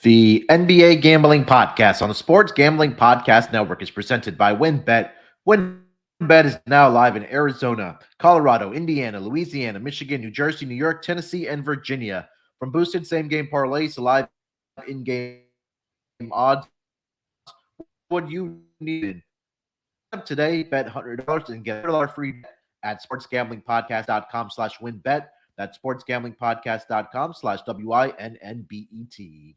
The NBA Gambling Podcast on the Sports Gambling Podcast Network is presented by WynnBET. WynnBET is now live in Arizona, Colorado, Indiana, Louisiana, Michigan, New Jersey, New York, Tennessee, and Virginia. From boosted same-game parlays to live in-game odds, what you needed. Today, bet $100 and get $100 free bet at sportsgamblingpodcast.com/winbet. That's sportsgamblingpodcast.com/WINNBET.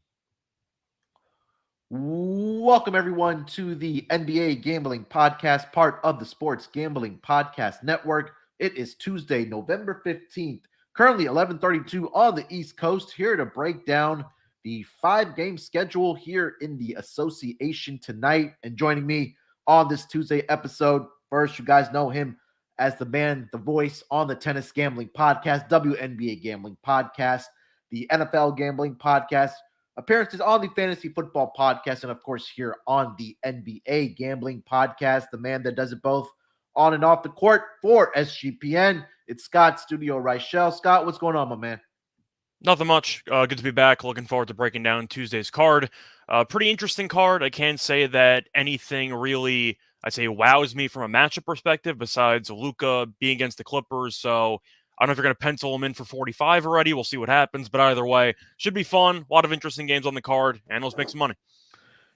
Welcome, everyone, to the NBA Gambling Podcast, part of the Sports Gambling Podcast Network. It is Tuesday, November 15th, currently 11:32 on the East Coast, here to break down the 5-game schedule here in the association tonight. And joining me on this Tuesday episode, first, you guys know him as the man, the voice on the Tennis Gambling Podcast, WNBA Gambling Podcast, the NFL Gambling Podcast, appearances on the Fantasy Football Podcast, and of course here on the NBA Gambling Podcast, the man that does it both on and off the court for SGPN. It's Scott, Studio Reichel. Scott, what's going on, my man? Nothing much. Good to be back. Looking forward to breaking down Tuesday's card. Pretty interesting card. I can't say that anything really, I'd say, wows me from a matchup perspective besides Luka being against the Clippers. So I don't know if you're going to pencil him in for 45 already. We'll see what happens. But either way, should be fun. A lot of interesting games on the card, and let's make some money.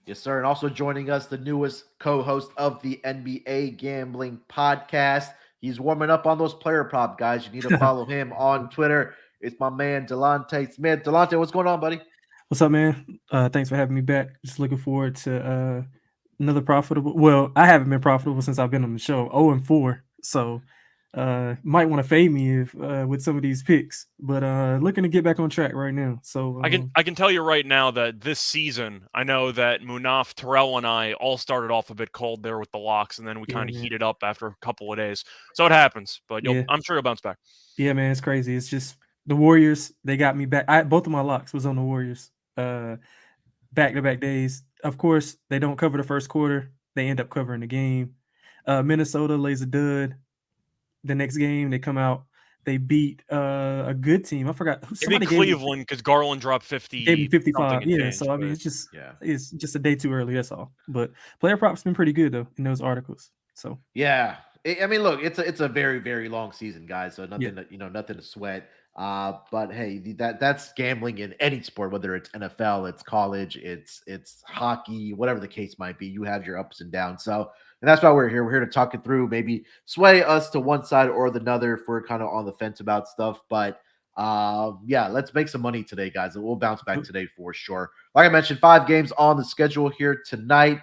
Yes, sir. And also joining us, the newest co-host of the NBA Gambling Podcast. He's warming up on those player prop guys. You need to follow him on Twitter. It's my man, Delonte Smith. Delonte, what's going on, buddy? What's up, man? Thanks for having me back. Just looking forward to another profitable. Well, I haven't been profitable since I've been on the show. 0-4. So might want to fade me if with some of these picks, but looking to get back on track right now. So I can tell you right now that this season, I know that Munaf, Terrell, and I all started off a bit cold there with the locks, and then we kind of heated up after a couple of days. So it happens, but I'm sure you'll bounce back. Yeah, man, it's crazy. It's just the Warriors. They got me back. Both of my locks was on the Warriors. Back-to-back days. Of course, they don't cover the first quarter. They end up covering the game. Minnesota lays a dud. The next game, they come out. They beat a good team. I forgot. They beat Cleveland because Garland dropped 50. Gave me 55. Yeah, change, so I mean, it's just a day too early. That's all. But player props been pretty good though in those articles. So yeah, I mean, look, it's a very, very long season, guys. So nothing to sweat. But hey, that's gambling in any sport, whether it's NFL, it's college, it's hockey, whatever the case might be. You have your ups and downs. So, and that's why we're here. We're here to talk it through, maybe sway us to one side or the other if we're kind of on the fence about stuff. But yeah, let's make some money today, guys. And we'll bounce back today for sure. Like I mentioned, 5 games on the schedule here tonight.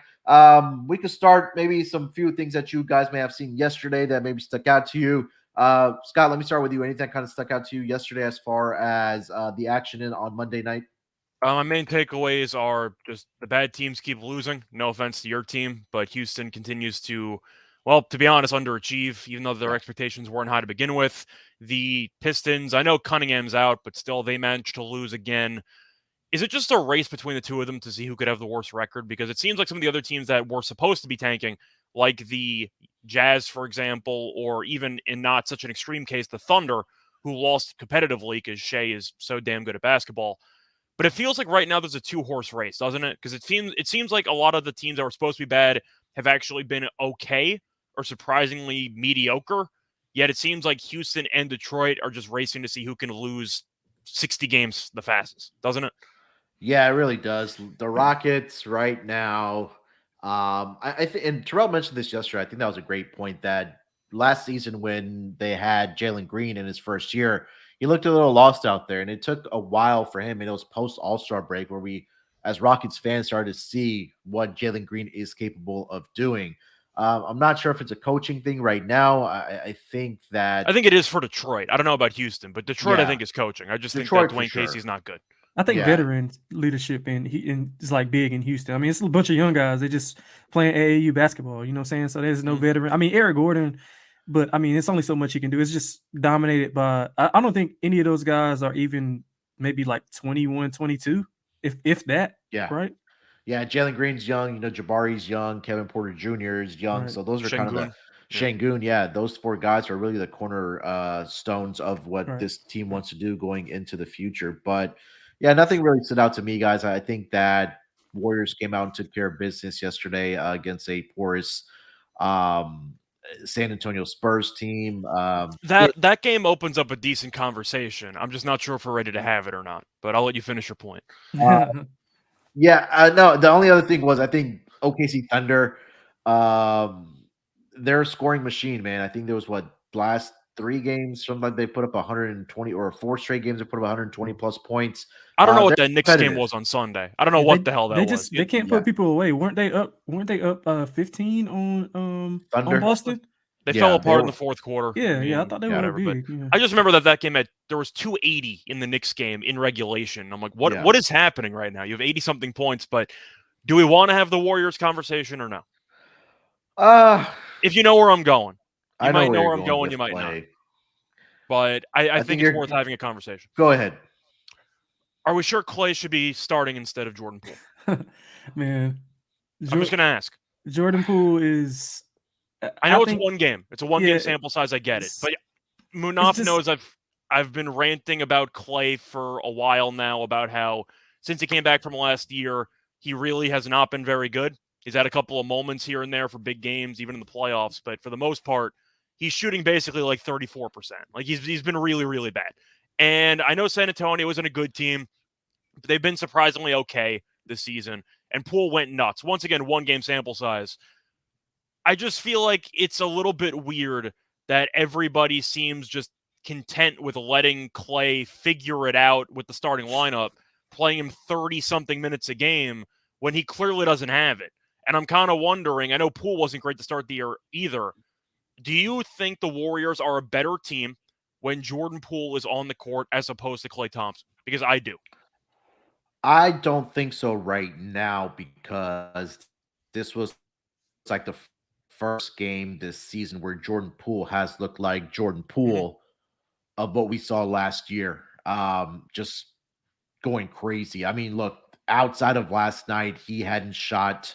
We could start maybe some few things that you guys may have seen yesterday that maybe stuck out to you. Scott, let me start with you. Anything that kind of stuck out to you yesterday as far as the action on Monday night? My main takeaways are just the bad teams keep losing. No offense to your team, but Houston continues to, well, to be honest, underachieve, even though their expectations weren't high to begin with. The Pistons, I know Cunningham's out, but still they managed to lose again. Is it just a race between the two of them to see who could have the worst record? Because it seems like some of the other teams that were supposed to be tanking, like the Jazz, for example, or even in not such an extreme case, the Thunder, who lost competitively because Shea is so damn good at basketball. But it feels like right now there's a 2-horse race, doesn't it? Because it seems like a lot of the teams that were supposed to be bad have actually been okay or surprisingly mediocre. Yet it seems like Houston and Detroit are just racing to see who can lose 60 games the fastest, doesn't it? Yeah, it really does. The Rockets right now, I think, and Terrell mentioned this yesterday. I think that was a great point that last season when they had Jalen Green in his first year, he looked a little lost out there, and it took a while for him. And it was post All-Star break where we, as Rockets fans, started to see what Jalen Green is capable of doing. I'm not sure if it's a coaching thing right now. I think it is for Detroit. I don't know about Houston, but Detroit I think is coaching. I just Detroit think that Dwayne Casey's not good. I think veteran leadership is like big in Houston. I mean, it's a bunch of young guys. They just playing AAU basketball. You know what I'm saying? So there's no veteran. I mean, Eric Gordon, but I mean, it's only so much he can do. It's just dominated by. I don't think any of those guys are even maybe like 21, 22, if that. Yeah. Right. Yeah, Jalen Green's young. Jabari's young. Kevin Porter Jr. is young. Right. So those are kind of the Şengün. Yeah, those 4 guys are really the corner stones of what this team wants to do going into the future. But Yeah, nothing really stood out to me, guys. I think that Warriors came out and took care of business yesterday against a porous um, San Antonio Spurs team. That game opens up a decent conversation. I'm just not sure if we're ready to have it or not. But I'll let you finish your point. Uh, yeah, no. The only other thing was I think OKC Thunder, um, they're a scoring machine, man. I think there was last 3 games, something like they put up 120 or 4 straight games they put up 120 plus points. I don't know what They're that Knicks game competitive. was on Sunday. I don't know Yeah, what the hell that was. they can't Yeah, put people away. Weren't they up? 15 on Thunder. Boston? They fell Yeah, they apart in were. the fourth quarter. I Yeah, I mean, thought they were up whatever. But big. Yeah. I just remember that game there was 280 in the Knicks game in regulation. I'm like, Yeah. what is happening right now? You have 80 something points, but do we want to have the Warriors conversation or no? Uh, If you know where I'm going, you I know might where know you're where I'm going going. with You might not. Clay. But I I think think it's you're. worth having a conversation. Go ahead. Are we sure Clay should be starting instead of Jordan Poole? Man, I'm just going to ask. Jordan Poole is. I know it's think, one game. It's a one game sample size. I get it. But Munaf knows I've been ranting about Clay for a while now about how since he came back from last year, he really has not been very good. He's had a couple of moments here and there for big games, even in the playoffs, but for the most part, he's shooting basically like 34%. Like he's been really, really bad. And I know San Antonio isn't a good team, but they've been surprisingly okay this season. And Poole went nuts. Once again, one game sample size. I just feel like it's a little bit weird that everybody seems just content with letting Clay figure it out with the starting lineup, playing him 30 something minutes a game when he clearly doesn't have it. And I'm kind of wondering, I know Poole wasn't great to start the year either. Do you think the Warriors are a better team when Jordan Poole is on the court as opposed to Klay Thompson? Because I do. I don't think so right now because this was like the first game this season where Jordan Poole has looked like Jordan Poole of what we saw last year. Just going crazy. I mean, look, outside of last night, he hadn't shot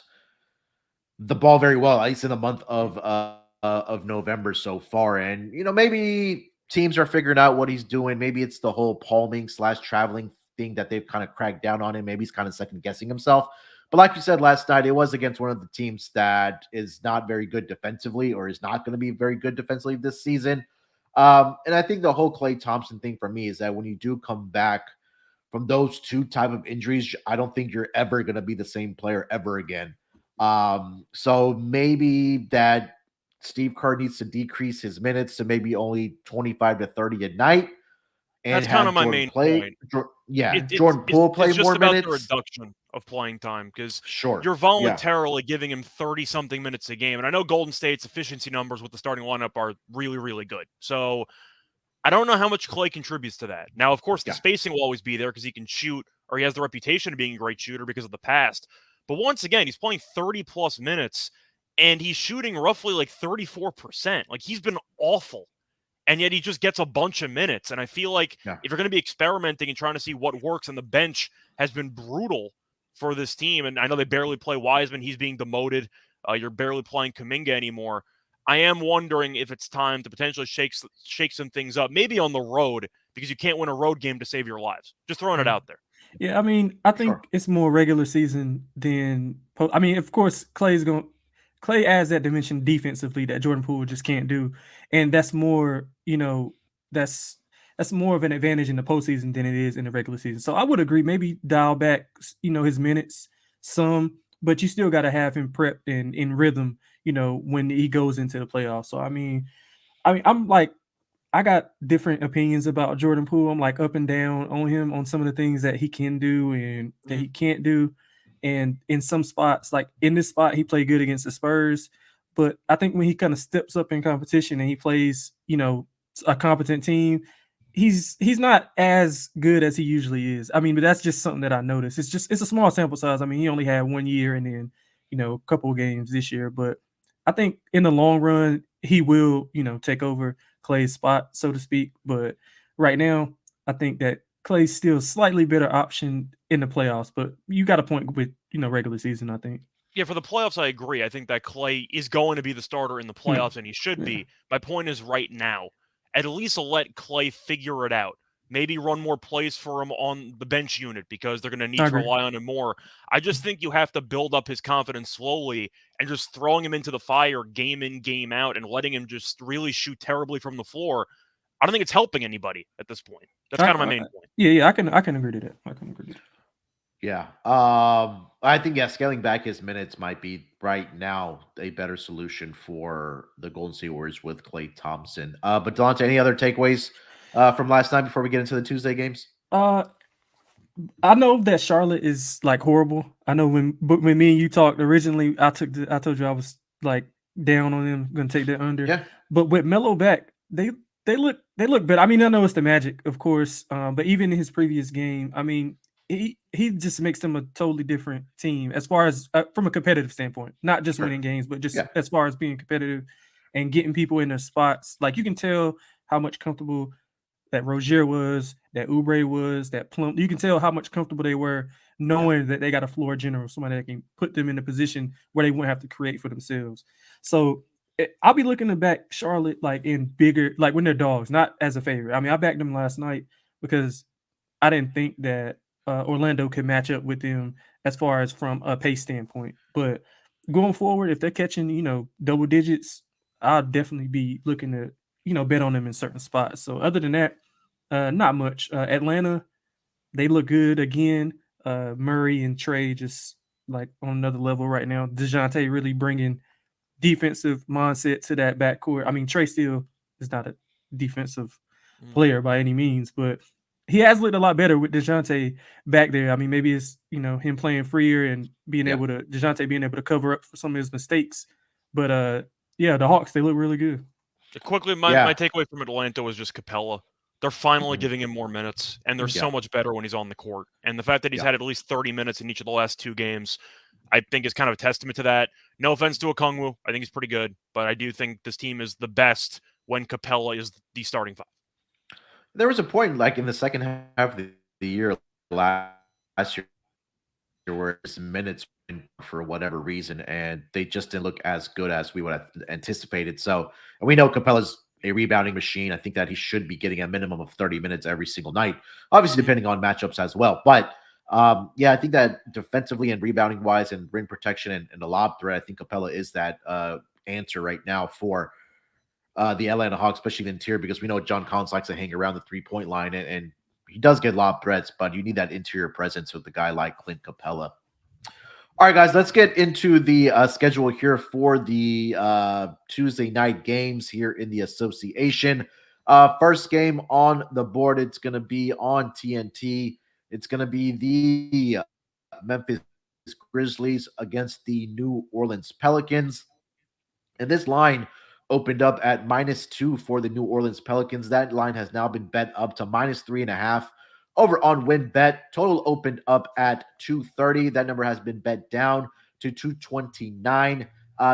the ball very well, at least in the month of November so far. And maybe teams are figuring out what he's doing. Maybe it's the whole palming / traveling thing that they've kind of cracked down on him. Maybe he's kind of second guessing himself. But like you said last night, it was against one of the teams that is not very good defensively or is not going to be very good defensively this season. And I think the whole Klay Thompson thing for me is that when you do come back from those two type of injuries, I don't think you're ever going to be the same player ever again. So maybe that Steve Kerr needs to decrease his minutes to maybe only 25 to 30 a night and That's kind have of my Jordan main play. point. Jordan Poole play It's just more about minutes. the reduction of playing time because Sure. you're Yeah. voluntarily giving him 30 something minutes a game. And I know Golden State's efficiency numbers with the starting lineup are really, really good. So I don't know how much Clay contributes to that. Now, of course, the Yeah. spacing will always be there because he can shoot or he has the reputation of being a great shooter because of the past. But once again, he's playing 30 plus minutes and he's shooting roughly like 34%. Like he's been awful. And yet he just gets a bunch of minutes. And I feel like Yeah. if you're going to be experimenting and trying to see what works, and the bench has been brutal for this team, and I know they barely play Wiseman. He's being demoted. You're barely playing Kuminga anymore. I am wondering if it's time to potentially shake some things up, maybe on the road, because you can't win a road game to save your lives. Just throwing it out there. Yeah, I mean, I think Sure. it's more regular season than. I mean, of course, Clay adds that dimension defensively that Jordan Poole just can't do, and that's more. That's more of an advantage in the postseason than it is in the regular season. So I would agree, maybe dial back, his minutes some, but you still got to have him prepped and in rhythm, when he goes into the playoffs. So I mean, I'm like, I got different opinions about Jordan Poole. I'm like up and down on him on some of the things that he can do and that he can't do. And in some spots, like in this spot, he played good against the Spurs. But I think when he kind of steps up in competition and he plays, a competent team, he's not as good as he usually is. I mean, but that's just something that I noticed. It's a small sample size. I mean, he only had 1 year and then, a couple of games this year. But I think in the long run, he will, take over Clay's spot, so to speak. But right now, I think that Clay's still slightly better option in the playoffs. But you got a point with, regular season, I think. Yeah, for the playoffs, I agree. I think that Clay is going to be the starter in the playoffs, and he should be. My point is right now, at least let Clay figure it out. maybe run more plays for him on the bench unit because they're going to need I to agree. rely on him more. I just think you have to build up his confidence slowly, and just throwing him into the fire game in, game out, and letting him just really shoot terribly from the floor, I don't think it's helping anybody at this point. That's kind of my main point. Yeah, I can agree to that. I can agree to that. Yeah. I think scaling back his minutes might be right now a better solution for the Golden State Warriors with Klay Thompson. But Delonte, any other takeaways from last night before we get into the Tuesday games? I know that Charlotte is like horrible. I know when me and you talked originally, I told you I was like down on them, gonna take that under. Yeah. But with Melo back, they look better. I mean, I know it's the Magic, of course, but even in his previous game, I mean, he just makes them a totally different team as far as from a competitive standpoint, not just Sure. winning games, but just Yeah. as far as being competitive and getting people in their spots. Like you can tell how much comfortable that Rozier was, that Oubre was, that Plum. You can tell how much comfortable they were knowing that they got a floor general, somebody that can put them in a position where they wouldn't have to create for themselves. So I'll be looking to back Charlotte like in bigger, like when they're dogs, not as a favorite. I mean, I backed them last night because I didn't think that Orlando could match up with them as far as from a pace standpoint. But going forward, if they're catching, double digits, I'll definitely be looking to, bet on them in certain spots. So other than that, not much. Atlanta, they look good again. Murray and Trey just like on another level right now. DeJounte really bringing defensive mindset to that backcourt. I mean, Trey still is not a defensive player by any means, but he has looked a lot better with DeJounte back there. I mean, maybe it's him playing freer and being able to DeJounte being able to cover up for some of his mistakes. But yeah, the Hawks, they look really good. Quickly, my takeaway from Atlanta was just Capella. They're finally giving him more minutes, and they're so much better when he's on the court. And the fact that he's had at least 30 minutes in each of the last 2 games, I think is kind of a testament to that. No offense to Okongwu. I think he's pretty good, but I do think this team is the best when Capella is the starting 5. There was a point like in the second half of the year last year where his minutes for whatever reason, and they just didn't look as good as we would have anticipated. So, and we know Capella's a rebounding machine. I think that he should be getting a minimum of 30 minutes every single night, obviously depending on matchups as well. But I think that defensively and rebounding wise and ring protection and the lob threat, I think Capella is that answer right now for the Atlanta Hawks, especially the interior, because we know John Collins likes to hang around the 3-point line, and he does get lob threats, but you need that interior presence with a guy like Clint Capella. All right, guys, let's get into the schedule here for the Tuesday night games here in the association. First game on the board, it's going to be on TNT. It's going to be the Memphis Grizzlies against the New Orleans Pelicans. And this line opened up at -2 for the New Orleans Pelicans. That line has now been bet up to -3.5 over on WinBet. Total opened up at 230. That number has been bet down to 229.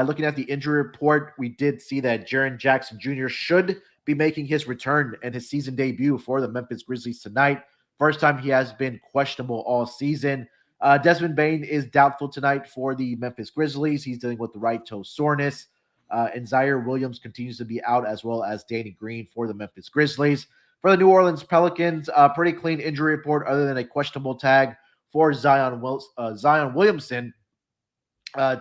Looking at the injury report, we did see that Jaren Jackson Jr. should be making his return and his season debut for the Memphis Grizzlies tonight. First time he has been questionable all season. Desmond Bane is doubtful tonight for the Memphis Grizzlies. He's dealing with the right toe soreness. And Zaire Williams continues to be out, as well as Danny Green for the Memphis Grizzlies. For the New Orleans Pelicans, pretty clean injury report other than a questionable tag for Zion Williamson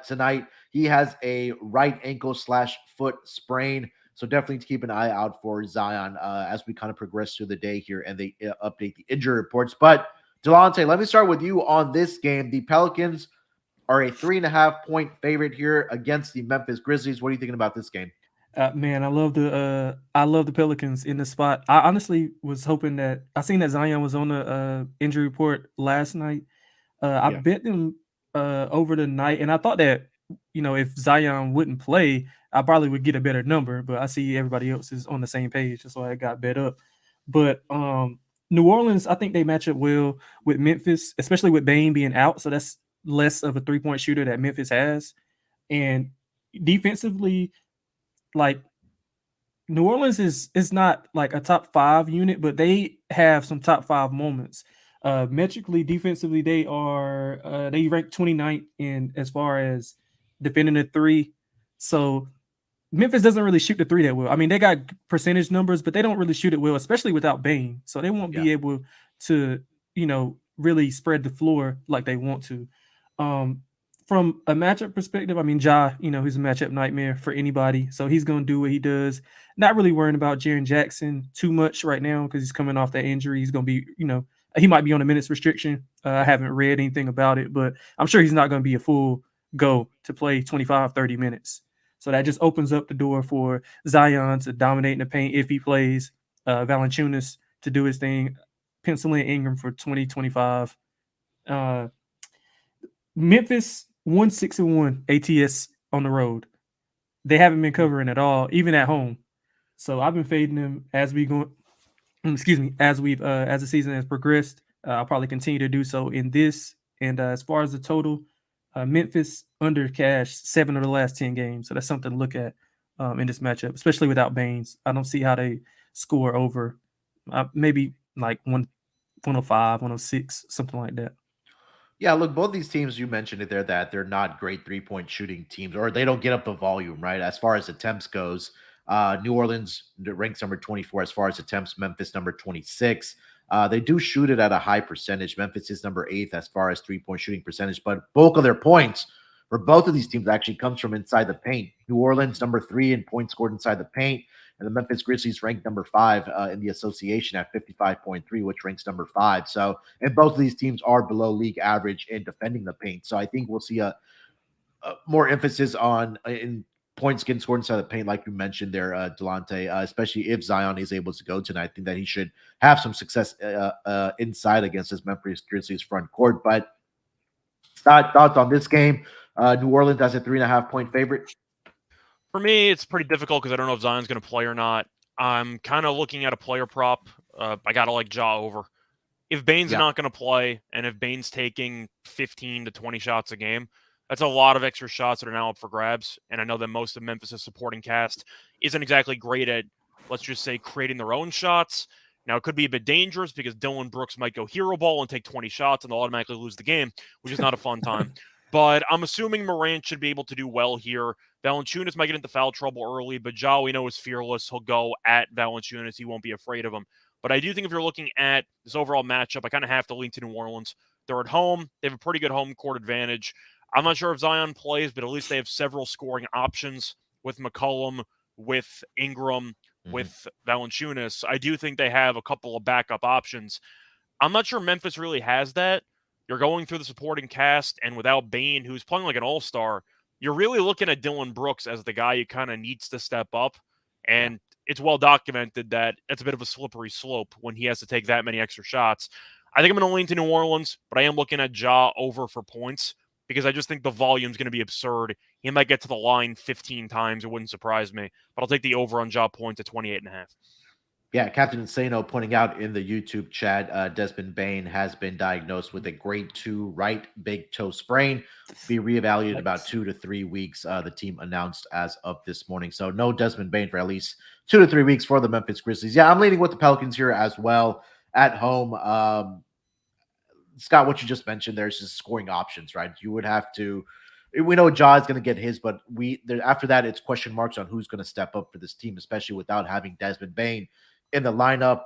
tonight. He has a right ankle / foot sprain. So definitely to keep an eye out for Zion as we kind of progress through the day here and they update the injury reports. But Delonte, let me start with you on this game. The Pelicans are a 3.5-point favorite here against the Memphis Grizzlies. What are you thinking about this game? Man, I love the Pelicans in the spot. I honestly was hoping that I seen that Zion was on the injury report last night. I bet them over the night, and I thought that if Zion wouldn't play, I probably would get a better number. But I see everybody else is on the same page, so I got bet up. But New Orleans, I think they match up well with Memphis, especially with Bane being out. So that's less of a 3-point shooter that Memphis has, and defensively, like New Orleans is not like a top 5 unit, but they have some top 5 moments. Metrically, defensively, they rank 29th in as far as defending a 3. So Memphis doesn't really shoot the three that well. I mean, they got percentage numbers, but they don't really shoot it well, especially without Bane. So they won't be able to, really spread the floor like they want to. From a matchup perspective, I mean, Ja, he's a matchup nightmare for anybody. So he's going to do what he does. Not really worrying about Jaren Jackson too much right now because he's coming off that injury. He's going to be, he might be on a minutes restriction. I haven't read anything about it, but I'm sure he's not going to be a full go to play 25, 30 minutes. So that just opens up the door for Zion to dominate in the paint if he plays, Valanciunas to do his thing, pencil in Ingram for 2025. Memphis 1-6-1 ATS on the road. They haven't been covering at all, even at home. So I've been fading them as we go. As the season has progressed. I'll probably continue to do so in this. And as far as the total, Memphis under cash 7 of the last 10 games. So that's something to look at in this matchup, especially without Baines. I don't see how they score over maybe like 105, 106, something like that. Yeah, look, both these teams, you mentioned it there, that they're not great three-point shooting teams, or they don't get up the volume, right? As far as attempts goes, New Orleans ranks number 24 as far as attempts, Memphis number 26. They do shoot it at a high percentage. Memphis is number 8th as far as three-point shooting percentage, but bulk of their points for both of these teams actually comes from inside the paint. New Orleans number 3 in points scored inside the paint, and the Memphis Grizzlies ranked number 5 in the association at 55.3, which ranks number 5. So, and both of these teams are below league average in defending the paint. So I think we'll see a more emphasis on in points getting scored inside the paint, like you mentioned there, Delonte, especially if Zion is able to go tonight. I think that he should have some success inside against this Memphis Grizzlies front court. But thoughts on this game? New Orleans as a 3.5-point favorite. For me, it's pretty difficult because I don't know if Zion's going to play or not. I'm kind of looking at a player prop. I got to like Ja over. If Bane's not going to play, and if Bane's taking 15 to 20 shots a game, that's a lot of extra shots that are now up for grabs. And I know that most of Memphis' supporting cast isn't exactly great at, let's just say, creating their own shots. Now, it could be a bit dangerous because Dillon Brooks might go hero ball and take 20 shots and they'll automatically lose the game, which is not a fun time. But I'm assuming Morant should be able to do well here. Valanciunas might get into foul trouble early, but Ja, we know, is fearless. He'll go at Valanciunas. He won't be afraid of him. But I do think if you're looking at this overall matchup, I kind of have to lean to New Orleans. They're at home. They have a pretty good home court advantage. I'm not sure if Zion plays, but at least they have several scoring options with McCollum, with Ingram, with Valanciunas. I do think they have a couple of backup options. I'm not sure Memphis really has that. You're going through the supporting cast, and without Bane, who's playing like an all-star, you're really looking at Dillon Brooks as the guy who kind of needs to step up. And it's well documented that it's a bit of a slippery slope when he has to take that many extra shots. I think I'm going to lean to New Orleans, but I am looking at Ja over for points because I just think the volume is going to be absurd. He might get to the line 15 times. It wouldn't surprise me, but I'll take the over on Ja points at 28.5. Yeah, Captain Insano pointing out in the YouTube chat, Desmond Bane has been diagnosed with a grade 2 right big toe sprain. Be reevaluated about 2 to 3 weeks, the team announced as of this morning. So no Desmond Bane for at least 2 to 3 weeks for the Memphis Grizzlies. Yeah, I'm leaning with the Pelicans here as well at home. Scott, what you just mentioned, there's just scoring options, right? You would have to. We know Ja is going to get his, but after that, it's question marks on who's going to step up for this team, especially without having Desmond Bane in the lineup.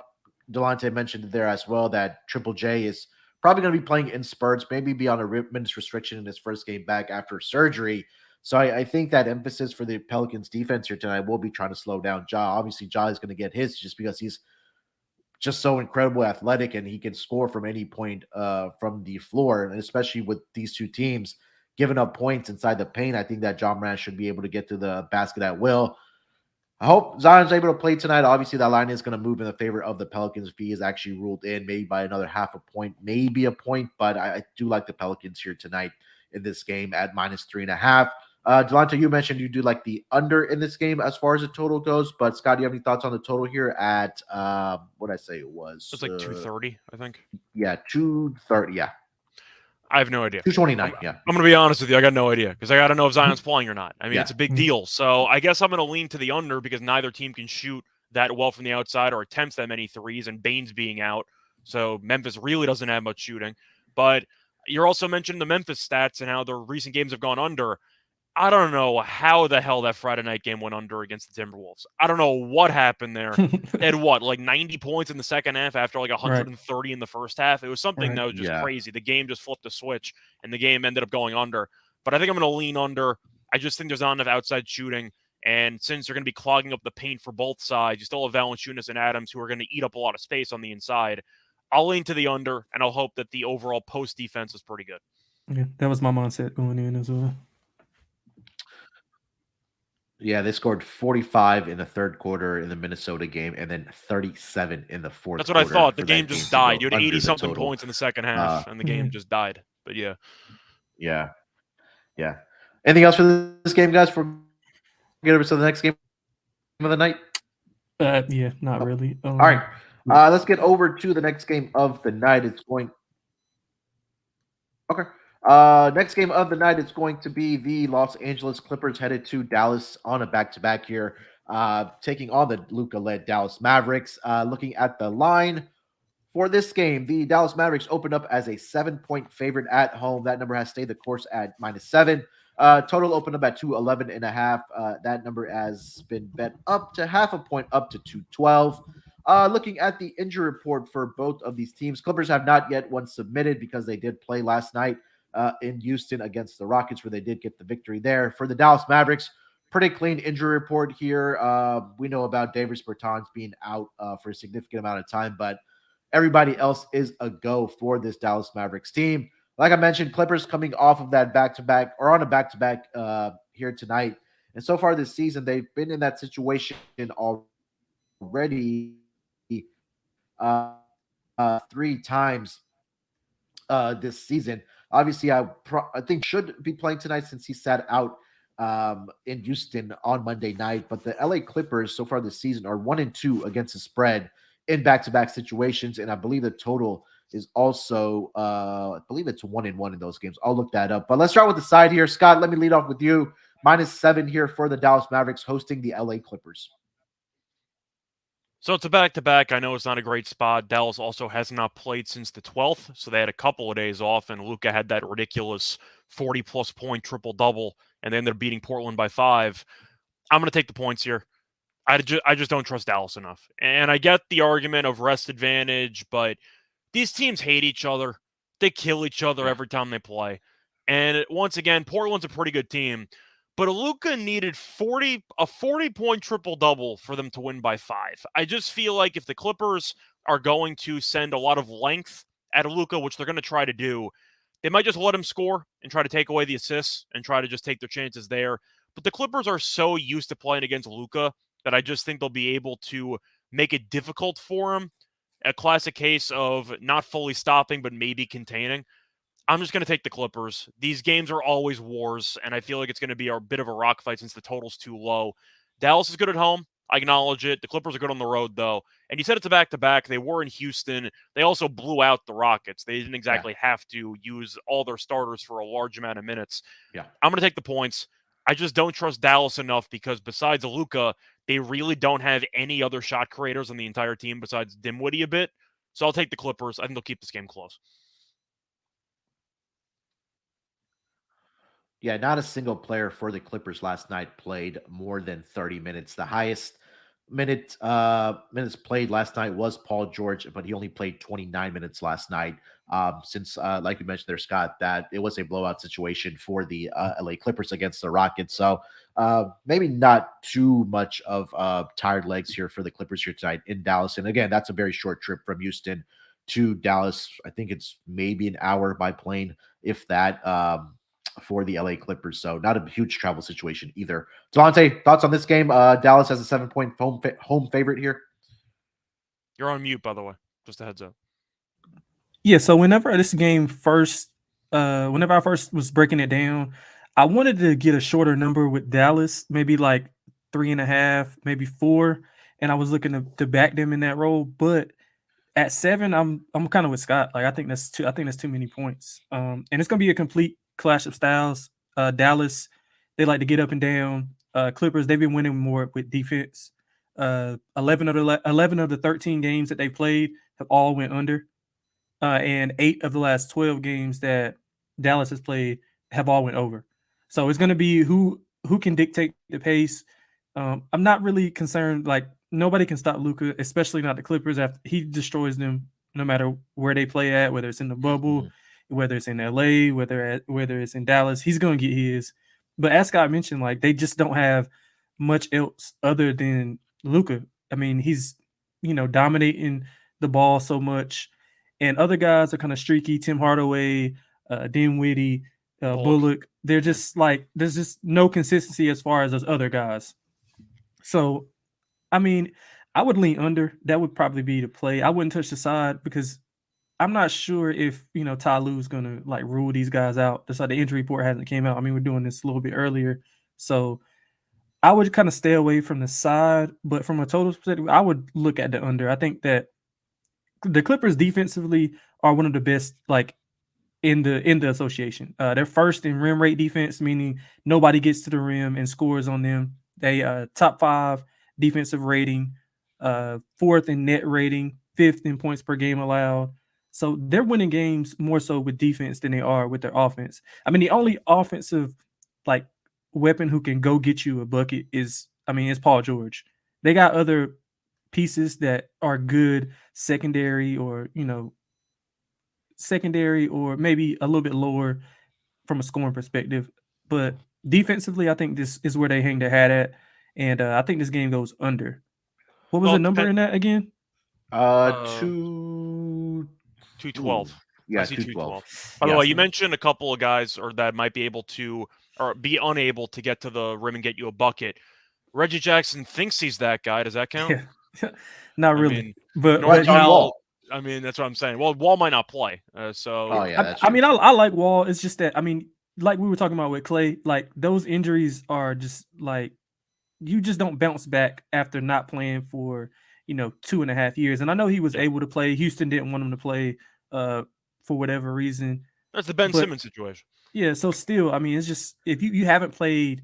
Delonte mentioned there as well that Triple J is probably going to be playing in spurts, maybe be on a minutes restriction in his first game back after surgery. So I think that emphasis for the Pelicans defense here tonight will be trying to slow down Ja. Obviously, Ja is going to get his just because he's just so incredibly athletic and he can score from any point from the floor. And especially with these two teams giving up points inside the paint, I think that John Morant should be able to get to the basket at will. I hope Zion's able to play tonight. Obviously, that line is going to move in the favor of the Pelicans if he is actually ruled in, maybe by another half a point, maybe a point. But I do like the Pelicans here tonight in this game at -3.5. Delonte, you mentioned you do like the under in this game as far as the total goes. But Scott, do you have any thoughts on the total here at what did I say it was? It's like 230, I think. Yeah, 230. Yeah. I have no idea. 229, yeah. I'm going to be honest with you. I got no idea because I got to know if Zion's playing or not. I mean, it's a big deal. So I guess I'm going to lean to the under because neither team can shoot that well from the outside or attempts that many threes, and Bane's being out. So Memphis really doesn't have much shooting. But you're also mentioning the Memphis stats and how the recent games have gone under. I don't know how the hell that Friday night game went under against the Timberwolves. I don't know what happened there. They had like 90 points in the second half after like 130 in the first half. It was something that was just crazy. The game just flipped a switch and the game ended up going under. But I think I'm going to lean under. I just think there's not enough outside shooting. And since they're going to be clogging up the paint for both sides, you still have Valanciunas and Adams who are going to eat up a lot of space on the inside. I'll lean to the under, and I'll hope that the overall post defense is pretty good. Yeah, that was my mindset going in as well. Yeah, they scored 45 in the third quarter in the Minnesota game, and then 37 in the fourth. That's what I thought. The game just died. You had 80-something points in the second half, and the game just died. But yeah. Anything else for this game, guys? Before we get over to the next game of the night? Yeah, not really. All right. Let's get over to the next game of the night. Next game of the night is going to be the Los Angeles Clippers headed to Dallas on a back-to-back here, taking on the Luka-led Dallas Mavericks. Looking at the line for this game, the Dallas Mavericks opened up as a 7-point favorite at home. That number has stayed the course at -7. Total opened up at 211.5. That number has been bet up to half a point, up to 212. Looking at the injury report for both of these teams, Clippers have not yet one submitted because they did play last night in Houston against the Rockets, where they did get the victory there. For the Dallas Mavericks, pretty clean injury report here. We know about Davis Bertans being out for a significant amount of time, but everybody else is a go for this Dallas Mavericks team. Like I mentioned, Clippers coming off of that back-to-back or on a back-to-back here tonight. And so far this season, they've been in that situation already 3 times this season. Obviously, I think should be playing tonight since he sat out in Houston on Monday night. But the LA Clippers so far this season are 1-2 against the spread in back-to-back situations, and I believe the total is also I believe it's 1-1 in those games. I'll look that up. But let's start with the side here. Scott, let me lead off with you. -7 here for the Dallas Mavericks hosting the LA Clippers. So it's a back-to-back. I know it's not a great spot. Dallas also has not played since the 12th, so they had a couple of days off, and Luka had that ridiculous 40-plus point triple-double, and they ended up beating Portland by 5. I'm going to take the points here. I just don't trust Dallas enough. And I get the argument of rest advantage, but these teams hate each other. They kill each other every time they play. And once again, Portland's a pretty good team. But Luka needed a 40-point triple-double for them to win by 5. I just feel like if the Clippers are going to send a lot of length at Luka, which they're going to try to do, they might just let him score and try to take away the assists and try to just take their chances there. But the Clippers are so used to playing against Luka that I just think they'll be able to make it difficult for him. A classic case of not fully stopping, but maybe containing. I'm just going to take the Clippers. These games are always wars, and I feel like it's going to be a bit of a rock fight since the total's too low. Dallas is good at home. I acknowledge it. The Clippers are good on the road, though. And you said it's a back-to-back. They were in Houston. They also blew out the Rockets. They didn't exactly have to use all their starters for a large amount of minutes. I'm going to take the points. I just don't trust Dallas enough because besides Luka, they really don't have any other shot creators on the entire team besides Dinwiddie a bit. So I'll take the Clippers. I think they'll keep this game close. Yeah, not a single player for the Clippers last night played more than 30 minutes. The highest minutes played last night was Paul George, but he only played 29 minutes last night. Since, like you mentioned there, Scott, that it was a blowout situation for the LA Clippers against the Rockets. So maybe not too much of tired legs here for the Clippers here tonight in Dallas. And again, that's a very short trip from Houston to Dallas. I think it's maybe an hour by plane, if that. For the LA Clippers. So not a huge travel situation either. Delonte, thoughts on this game? Dallas has a 7-point home favorite here. You're on mute, by the way. Just a heads up. Yeah, so whenever I first was breaking it down, I wanted to get a shorter number with Dallas, maybe like 3.5, maybe 4. And I was looking to back them in that role. But at 7, I'm kind of with Scott. Like I think that's too many points. And it's gonna be a complete clash of styles. Dallas, they like to get up and down. Clippers, they've been winning more with defense. 11 of the 13 games that they played have all went under. And 8 of the last 12 games that Dallas has played have all went over. So it's going to be who can dictate the pace. I'm not really concerned. Like nobody can stop Luka, especially not the Clippers. After he destroys them, no matter where they play at, whether it's in the bubble, whether it's in LA, whether it's in Dallas, he's going to get his. But as Scott mentioned, like they just don't have much else other than Luka. I mean, he's dominating the ball so much, and other guys are kind of streaky. Tim Hardaway, Dinwiddie, Bullock. They're just like there's just no consistency as far as those other guys. So, I mean, I would lean under. That would probably be the play. I wouldn't touch the side because I'm not sure if Ty Lue's gonna like rule these guys out. That's why the injury report hasn't came out. I mean, we're doing this a little bit earlier, so I would kind of stay away from the side. But from a total perspective, I would look at the under. I think that the Clippers defensively are one of the best, like in the association. They're first in rim rate defense, meaning nobody gets to the rim and scores on them. They top 5 defensive rating, 4th in net rating, 5th in points per game allowed. So they're winning games more so with defense than they are with their offense. I mean, the only offensive like weapon who can go get you a bucket is Paul George. They got other pieces that are good secondary or maybe a little bit lower from a scoring perspective. But defensively, I think this is where they hang their hat at. And I think this game goes under. What was the number in that again? 212. Yeah, I see 212. By the way, you mentioned a couple of guys that might be able to or be unable to get to the rim and get you a bucket. Reggie Jackson thinks he's that guy. Does that count? Yeah. Not really. But John Wall. I mean, that's what I'm saying. Well, Wall might not play. I like Wall. It's just that, like we were talking about with Clay, like those injuries are just like, you just don't bounce back after not playing for, 2.5 years. And I know he was able to play. Houston didn't want him to play for whatever reason. That's the Ben Simmons situation. Yeah. So still, it's just, if you haven't played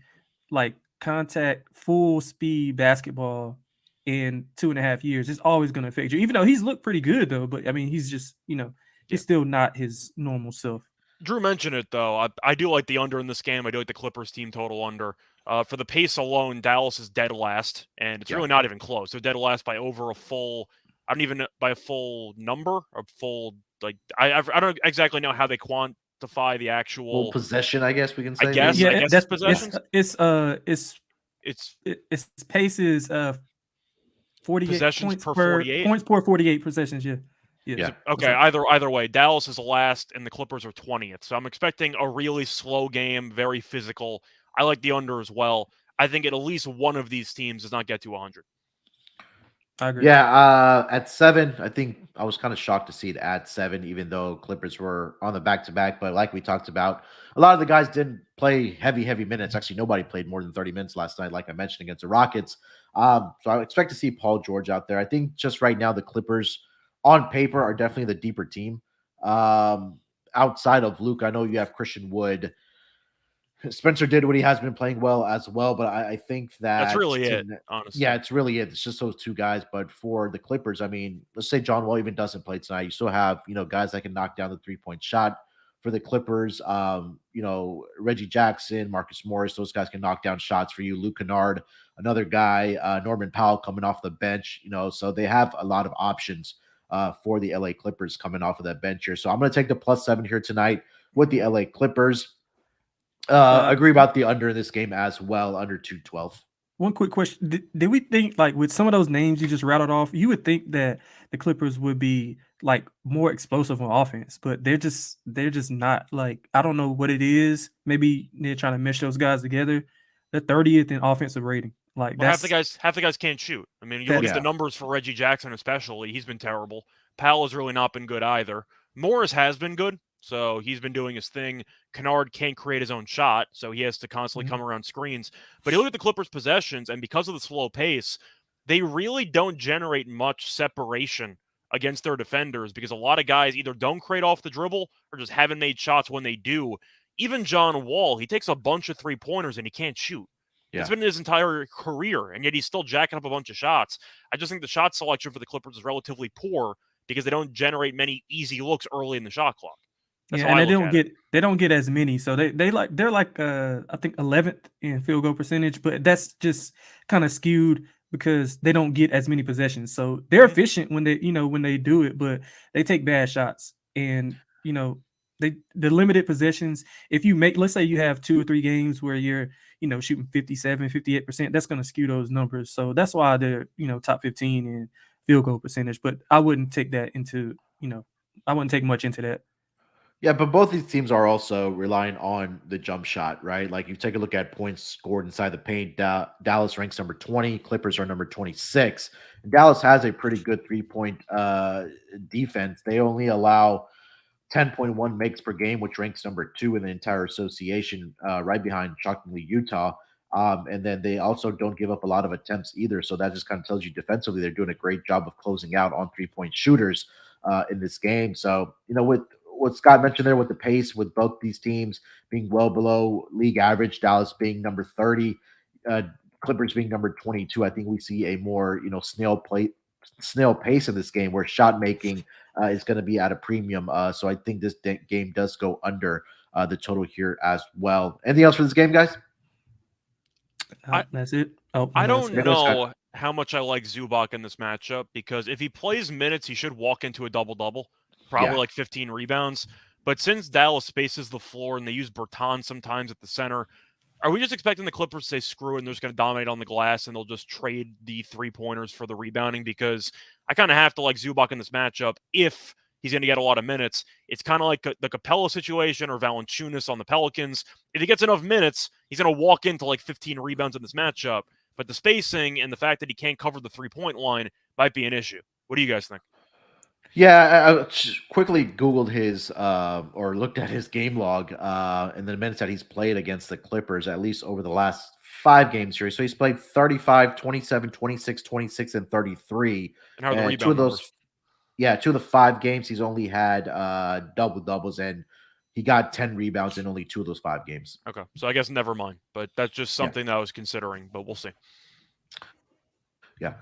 like contact, full speed basketball in 2.5 years, it's always going to affect you. Even though he's looked pretty good though, but he's just he's still not his normal self. Drew mentioned it though. I do like the under in this game. I do like the Clippers team total under. For the pace alone, Dallas is dead last, and it's really not even close. They're dead last by over a full. I don't even by a full number, a full like. I don't exactly know how they quantify the actual possession. I guess we can say. I guess that's possessions. Its pace is 48 possessions points per 48 points per 48 possessions. Yeah. Okay. Either way, Dallas is last, and the Clippers are 20th. So I'm expecting a really slow game, very physical. I like the under as well. I think at least one of these teams does not get to 100. I agree. Yeah, at 7, I think I was kind of shocked to see it at 7, even though Clippers were on the back-to-back. But like we talked about, a lot of the guys didn't play heavy minutes. Actually, nobody played more than 30 minutes last night, like I mentioned, against the Rockets. So I expect to see Paul George out there. I think just right now the Clippers, on paper, are definitely the deeper team. Outside of Luke, I know you have Christian Wood. Spencer Dinwiddie has been playing well as well, but I think that's really it, honestly. Yeah, it's really it. It's just those two guys. But for the Clippers, let's say John Wall even doesn't play tonight. You still have, guys that can knock down the 3-point shot for the Clippers. Reggie Jackson, Marcus Morris, those guys can knock down shots for you. Luke Kennard, another guy, Norman Powell coming off the bench, so they have a lot of options for the LA Clippers coming off of that bench here. So I'm going to take the +7 here tonight with the LA Clippers. Agree about the under in this game as well, under 212. One quick question. Did we think, like, with some of those names you just rattled off, you would think that the Clippers would be like more explosive on offense, but they're just not. Like, I don't know what it is. Maybe they're trying to mesh those guys together. They're 30th in offensive rating. Like, half the guys can't shoot. You look at the numbers for Reggie Jackson especially, he's been terrible. Powell has really not been good either. Morris has been good, so he's been doing his thing. Kennard can't create his own shot, so he has to constantly come around screens. But you look at the Clippers' possessions, and because of the slow pace, they really don't generate much separation against their defenders because a lot of guys either don't create off the dribble or just haven't made shots when they do. Even John Wall, he takes a bunch of three-pointers and he can't shoot. Yeah. It's been his entire career, and yet he's still jacking up a bunch of shots. I just think the shot selection for the Clippers is relatively poor because they don't generate many easy looks early in the shot clock. That's Yeah, how and I look at it. they don't get as many. So they're like I think 11th in field goal percentage, but that's just kind of skewed because they don't get as many possessions. So they're Mhm. efficient when they do it, but they take bad shots. And the limited possessions, if you make, let's say you have 2 or 3 games where you're shooting 57, 58%, that's going to skew those numbers. So that's why they're top 15 in field goal percentage. But I wouldn't take that into I wouldn't take much into that. Yeah, but both these teams are also relying on the jump shot, right? Like you take a look at points scored inside the paint. Dallas ranks number 20, Clippers are number 26. And Dallas has a pretty good 3-point defense. They only allow 10.1 makes per game, which ranks number 2 in the entire association, right behind shockingly Utah. And then they also don't give up a lot of attempts either. So that just kind of tells you defensively they're doing a great job of closing out on 3-point shooters in this game. So, with what Scott mentioned there with the pace, with both these teams being well below league average, Dallas being number 30, uh, Clippers being number 22, I think we see a more, snail pace in this game where shot making is going to be at a premium. So I think this game does go under the total here as well. Anything else for this game, guys? I That's it. Oh, I go ahead, don't Yeah, Scott. go, Scott. know how much I like Zubac in this matchup because if he plays minutes, he should walk into a double-double, probably Yeah. like 15 rebounds. But since Dallas spaces the floor and they use Bertan sometimes at the center, are we just expecting the Clippers to say screw it and they're just going to dominate on the glass and they'll just trade the three-pointers for the rebounding? Because I kind of have to like Zubac in this matchup if he's going to get a lot of minutes. It's kind of like the Capella situation or Valanciunas on the Pelicans. If he gets enough minutes, he's going to walk into like 15 rebounds in this matchup. But the spacing and the fact that he can't cover the three-point line might be an issue. What do you guys think? Yeah, I quickly Googled his or looked at his game log and the minutes that he's played against the Clippers, at least over the last 5 games here. So he's played 35, 27, 26, 26, and 33. And how are the And two rebound of those, numbers? yeah, 2 of the 5 games, he's only had double doubles, and he got 10 rebounds in only 2 of those 5 games. Okay, so I guess never mind. But that's just Yeah. something that I was considering, but we'll see. Yeah.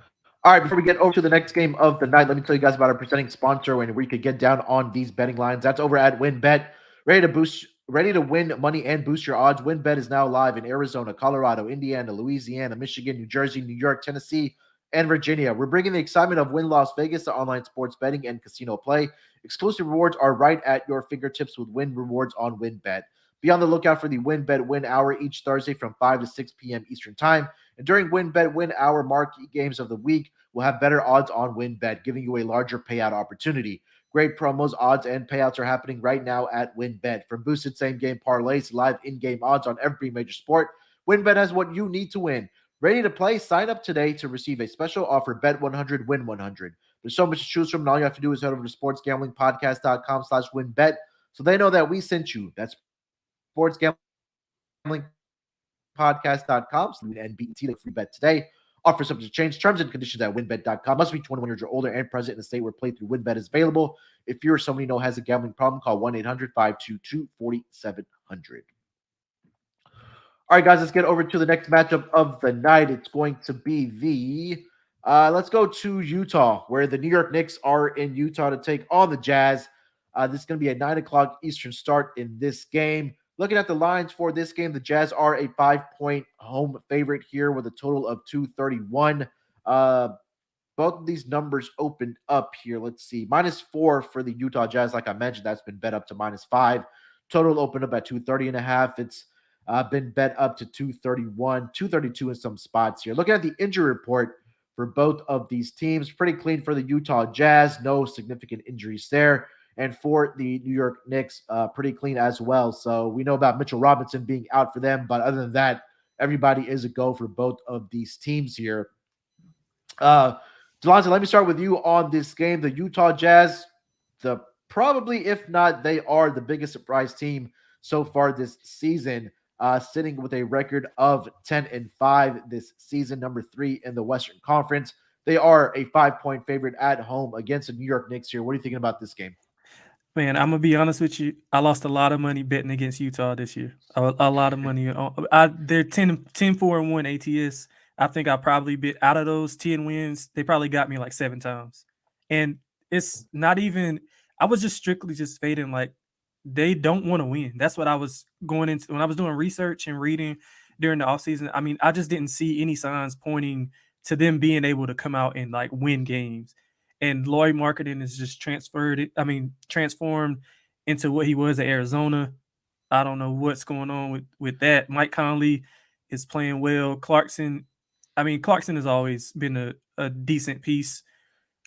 All right, before we get over to the next game of the night, let me tell you guys about our presenting sponsor and where you could get down on these betting lines. That's over at WinBet. Ready to win money and boost your odds. WinBet is now live in Arizona, Colorado, Indiana, Louisiana, Michigan, New Jersey, New York, Tennessee, and Virginia. We're bringing the excitement of Win Las Vegas to online sports betting and casino play. Exclusive rewards are right at your fingertips with Win Rewards on WinBet. Be on the lookout for the WinBet Win Hour each Thursday from 5 to 6 p.m. Eastern Time. And during WinBet Win Hour marquee games of the week, we'll have better odds on WinBet, giving you a larger payout opportunity. Great promos, odds, and payouts are happening right now at WinBet. From boosted same-game parlays, live in-game odds on every major sport, WinBet has what you need to win. Ready to play? Sign up today to receive a special offer. Bet 100, win 100. There's so much to choose from, and all you have to do is head over to sportsgamblingpodcast.com/winbet so they know that we sent you. That's sportsgamblingpodcast.com. So NBT, like free bet today. Offer subject to change. Terms and conditions at winbet.com. Must be 21 years or older and present in the state where playthrough WinBet is available. If you or somebody you know has a gambling problem, call 1-800-522-4700. All right, guys, let's get over to the next matchup of the night. It's going to be let's go to Utah, where the New York Knicks are in Utah to take on the Jazz. This is going to be a 9 o'clock Eastern start in this game. Looking at the lines for this game, the Jazz are a 5-point home favorite here with a total of 231. Both of these numbers opened up here. Let's see. -4 for the Utah Jazz. Like I mentioned, that's been bet up to -5. Total opened up at 230.5. It's been bet up to 231, 232 in some spots here. Looking at the injury report for both of these teams, pretty clean for the Utah Jazz. No significant injuries there. And for the New York Knicks, pretty clean as well. So we know about Mitchell Robinson being out for them. But other than that, everybody is a go for both of these teams here. Delonte, let me start with you on this game. The Utah Jazz, probably, if not, they are the biggest surprise team so far this season, sitting with a record of 10-5 this season, number 3 in the Western Conference. They are a 5-point favorite at home against the New York Knicks here. What are you thinking about this game? Man, I'm gonna be honest with you. I lost a lot of money betting against Utah this year. A lot of money. They're 10-4-1 ATS. I think I probably bet out of those 10 wins, they probably got me like 7 times. And it's not even. I was just strictly just fading like they don't want to win. That's what I was going into when I was doing research and reading during the offseason. I mean, I just didn't see any signs pointing to them being able to come out and like win games. And Lloyd Marketing is just transformed into what he was at Arizona. I don't know what's going on with that. Mike Conley is playing well. Clarkson has always been a decent piece.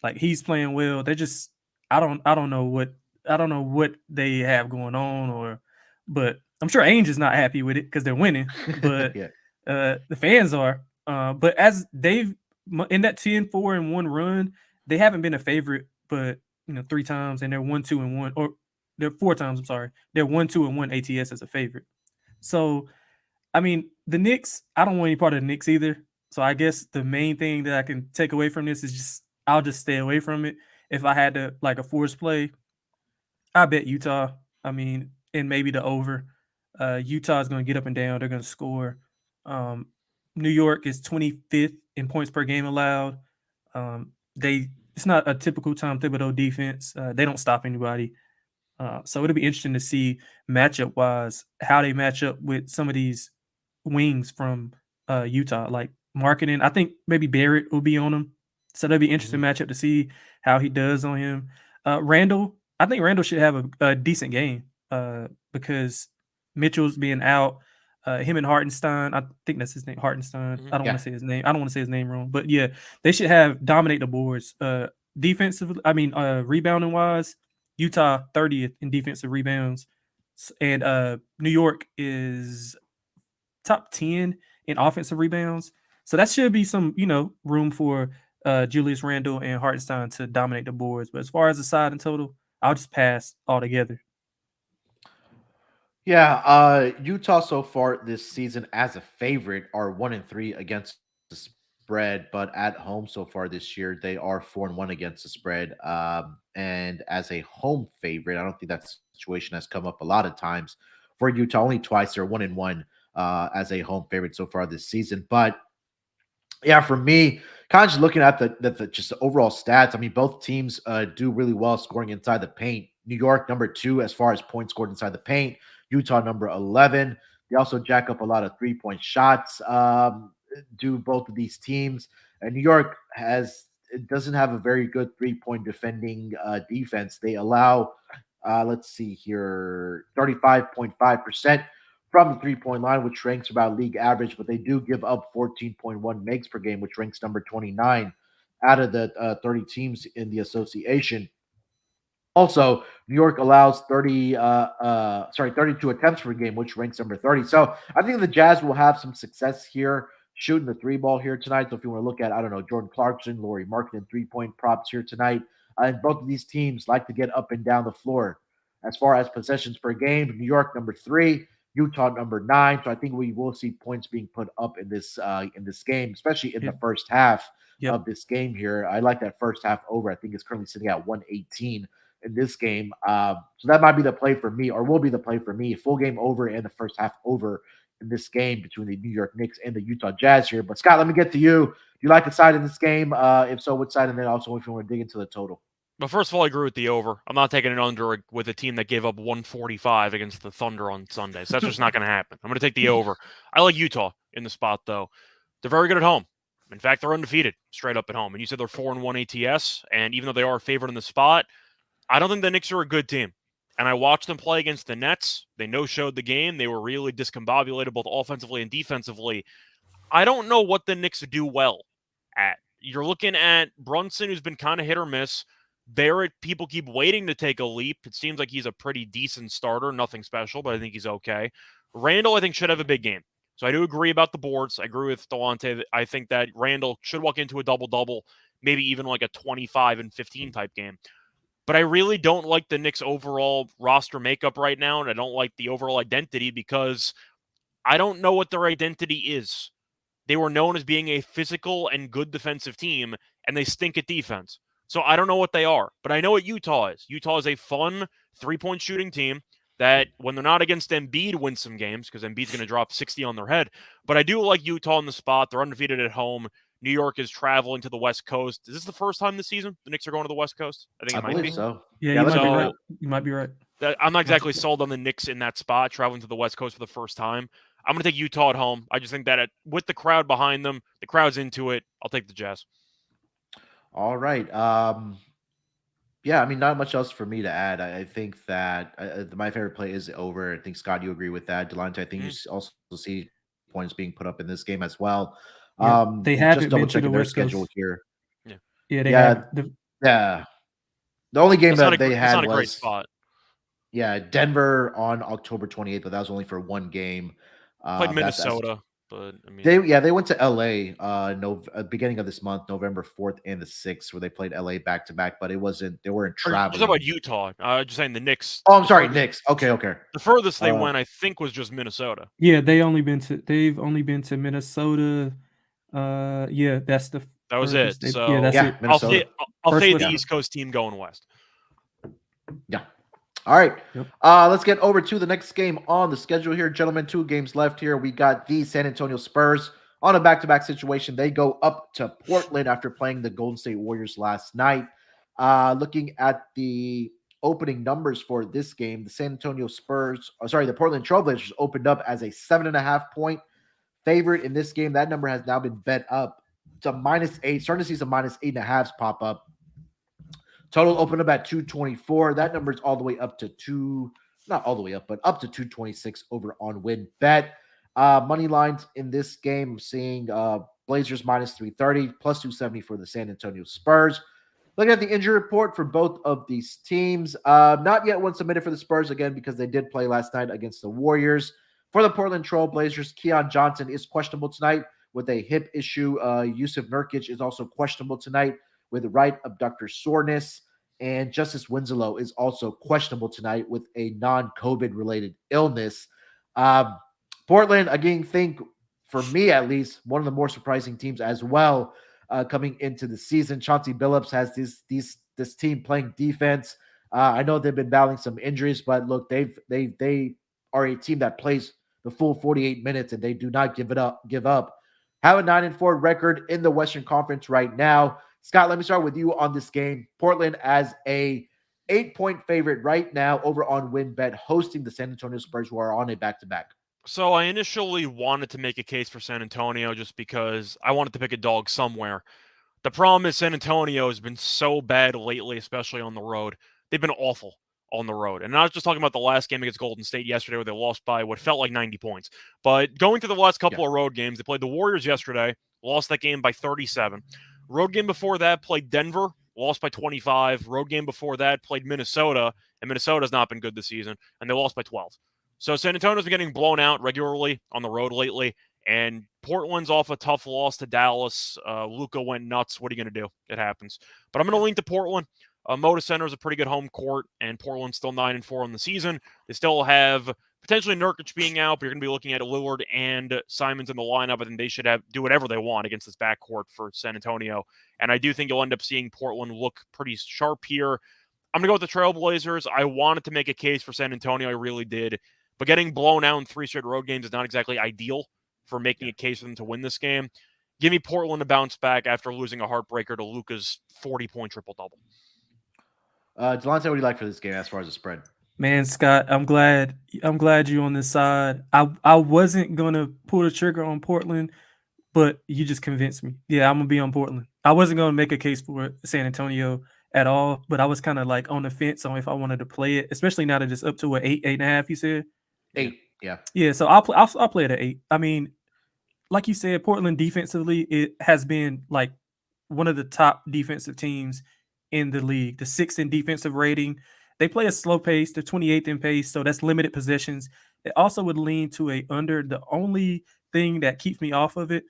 Like he's playing well. They're just I don't know what they have going on but I'm sure Ainge is not happy with it because they're winning. But Yeah. the fans are. But as they've in that 10-4-1 run, they haven't been a favorite, but 3 times, and they're 1-2-1, or they're 4 times. I'm sorry, they're 1-2-1 ATS as a favorite. So, I mean, the Knicks. I don't want any part of the Knicks either. So I guess the main thing that I can take away from this is I'll just stay away from it. If I had to like a force play, I bet Utah. I mean, and maybe the over. Utah is going to get up and down. They're going to score. New York is 25th in points per game allowed. It's not a typical Tom Thibodeau defense. They don't stop anybody. So it'll be interesting to see matchup wise how they match up with some of these wings from Utah, like Marketing. I think maybe Barrett will be on him. So that'll be interesting matchup to see how he does on him. Randall, I think Randall should have a decent game because Mitchell's being out. Him and Hartenstein, I think that's his name, Hartenstein. I don't want to say his name. I don't want to say his name wrong, but yeah, they should dominate the boards. Defensively, rebounding wise, Utah 30th in defensive rebounds, and New York is top 10 in offensive rebounds. So that should be some, room for Julius Randle and Hartenstein to dominate the boards. But as far as the side and total, I'll just pass altogether. Yeah, Utah so far this season as a favorite are 1-3 against the spread, but at home so far this year they are 4-1 against the spread. And as a home favorite, I don't think that situation has come up a lot of times for Utah. Only twice they're 1-1 as a home favorite so far this season. But yeah, for me, kind of just looking at the just the overall stats. I mean, both teams do really well scoring inside the paint. New York number 2 as far as points scored inside the paint. Utah number 11. They also jack up a lot of 3-point shots. Do both of these teams, and New York doesn't have a very good 3-point defending defense. They allow, let's see here, 35.5% from the 3-point line, which ranks about league average, but they do give up 14.1 makes per game, which ranks number 29 out of the 30 teams in the association. Also, New York allows 32 attempts per game, which ranks number 30. So I think the Jazz will have some success here shooting the 3-ball here tonight. So if you want to look at, I don't know, Jordan Clarkson, Lauri Markkanen 3-point props here tonight. And both of these teams like to get up and down the floor. As far as possessions per game, New York number 3, Utah number 9. So I think we will see points being put up in this game, especially in the first half of this game here. I like that first half over. I think it's currently sitting at 118 in this game. So that might be the play for me, or will be the play for me. Full game over and the first half over in this game between the New York Knicks and the Utah Jazz here. But Scott, let me get to you. Do you like the side in this game? If so, which side? And then also if you want to dig into the total. But first of all, I agree with the over. I'm not taking it under with a team that gave up 145 against the Thunder on Sunday. So that's just not going to happen. I'm going to take the over. I like Utah in the spot, though. They're very good at home. In fact, they're undefeated straight up at home. And you said they're 4-1 ATS. And even though they are favored in the spot, I don't think the Knicks are a good team. And I watched them play against the Nets. They no-showed the game. They were really discombobulated both offensively and defensively. I don't know what the Knicks do well at. You're looking at Brunson, who's been kind of hit or miss. Barrett, people keep waiting to take a leap. It seems like he's a pretty decent starter. Nothing special, but I think he's okay. Randall, I think, should have a big game. So I do agree about the boards. I agree with Delonte. I think that Randall should walk into a double-double, maybe even like a 25-15 type game. But I really don't like the Knicks' overall roster makeup right now, and I don't like the overall identity because I don't know what their identity is. They were known as being a physical and good defensive team, and they stink at defense. So I don't know what they are, but I know what Utah is. Utah is a fun 3-point shooting team that when they're not against Embiid, wins some games because Embiid's going to drop 60 on their head. But I do like Utah in the spot. They're undefeated at home. New York is traveling to the West Coast. Is this the first time this season the Knicks are going to the West Coast? I think it might be. So. Yeah, you might be right. You might be right. I'm not exactly sold on the Knicks in that spot, traveling to the West Coast for the first time. I'm going to take Utah at home. I just think that with the crowd behind them, the crowd's into it. I'll take the Jazz. All right. Yeah, I mean, not much else for me to add. I think that my favorite play is over. I think, Scott, you agree with that. Delonte, I think also see points being put up in this game as well. Yeah, they Just haven't double been to the checking their West schedule Coast. here. Yeah, they Yeah, haven't. yeah. The only game that they That's had not a great was spot. Denver on October 28th, but that was only for one game. Played That's Minnesota, but I mean, they went to LA beginning of this month, November 4th and the 6th, where they played LA back to back, but they weren't Just traveling. about Utah. Just saying the Knicks. Oh, I'm sorry, Knicks. Okay. The furthest they went, I think, was just Minnesota. Yeah, they've only been to Minnesota. Yeah, that's the That was it. So yeah, that's it. Minnesota. I'll fade the West East Coast team going west. Yeah. All right. Yep. Let's get over to the next game on the schedule here, gentlemen. 2 games left here. We got the San Antonio Spurs on a back-to-back situation. They go up to Portland after playing the Golden State Warriors last night. Looking at the opening numbers for this game, the the Portland Trailblazers opened up as a 7.5-point favorite in this game. That number has now been bet up to -8. Starting to see some -8.5s pop up. Total opened up at 224. That number is all the way up to not all the way up, but up to 226 over on WinBet. Money lines in this game, seeing Blazers -330, plus 270 for the San Antonio Spurs. Looking at the injury report for both of these teams, not yet one submitted for the Spurs again because they did play last night against the Warriors. For the Portland Trail Blazers, Keon Johnson is questionable tonight with a hip issue. Yusuf Nurkic is also questionable tonight with right abductor soreness. And Justice Winslow is also questionable tonight with a non-COVID related illness. Portland, again, think for me at least, one of the more surprising teams as well coming into the season. Chauncey Billups has this team playing defense. I know they've been battling some injuries, but look, they are a team that plays the full 48 minutes and they do not give up. Have a 9-4 record in the Western Conference right now. Scott, let me start with you on this game. Portland as a 8-point favorite right now over on WinBet, hosting the San Antonio Spurs, who are on a back-to-back. So I initially wanted to make a case for San Antonio just because I wanted to pick a dog somewhere. The problem is San Antonio has been so bad lately, especially on the road. They've been awful on the road. And I was just talking about the last game against Golden State yesterday where they lost by what felt like 90 points. But going through the last couple of road games, they played the Warriors yesterday, lost that game by 37. Road game before that, played Denver, lost by 25. Road game before that, played Minnesota, and Minnesota's not been good this season, and they lost by 12. So San Antonio's been getting blown out regularly on the road lately, and Portland's off a tough loss to Dallas. Luka went nuts. What are you going to do? It happens. But I'm going to lean to Portland. Moda Center is a pretty good home court, and Portland's still 9-4 on the season. They still have potentially Nurkic being out, but you're going to be looking at Lillard and Simons in the lineup. I think they should do whatever they want against this backcourt for San Antonio. And I do think you'll end up seeing Portland look pretty sharp here. I'm going to go with the Trailblazers. I wanted to make a case for San Antonio. I really did. But getting blown out in 3 straight road games is not exactly ideal for making a case for them to win this game. Give me Portland to bounce back after losing a heartbreaker to Luka's 40-point triple-double. Delonte, what do you like for this game as far as the spread? Man, Scott, I'm glad you're on this side. I wasn't gonna pull the trigger on Portland, but you just convinced me. Yeah, I'm gonna be on Portland. I wasn't gonna make a case for San Antonio at all, but I was kind of like on the fence on if I wanted to play it, especially now that it's up to 8.5. You said 8, yeah. Yeah, so I'll play it at 8. I mean, like you said, Portland defensively, it has been like one of the top defensive teams in the league. The 6th in defensive rating. They play a slow pace. They're 28th in pace, so that's limited possessions. It also would lean to a under. The only thing that keeps me off of it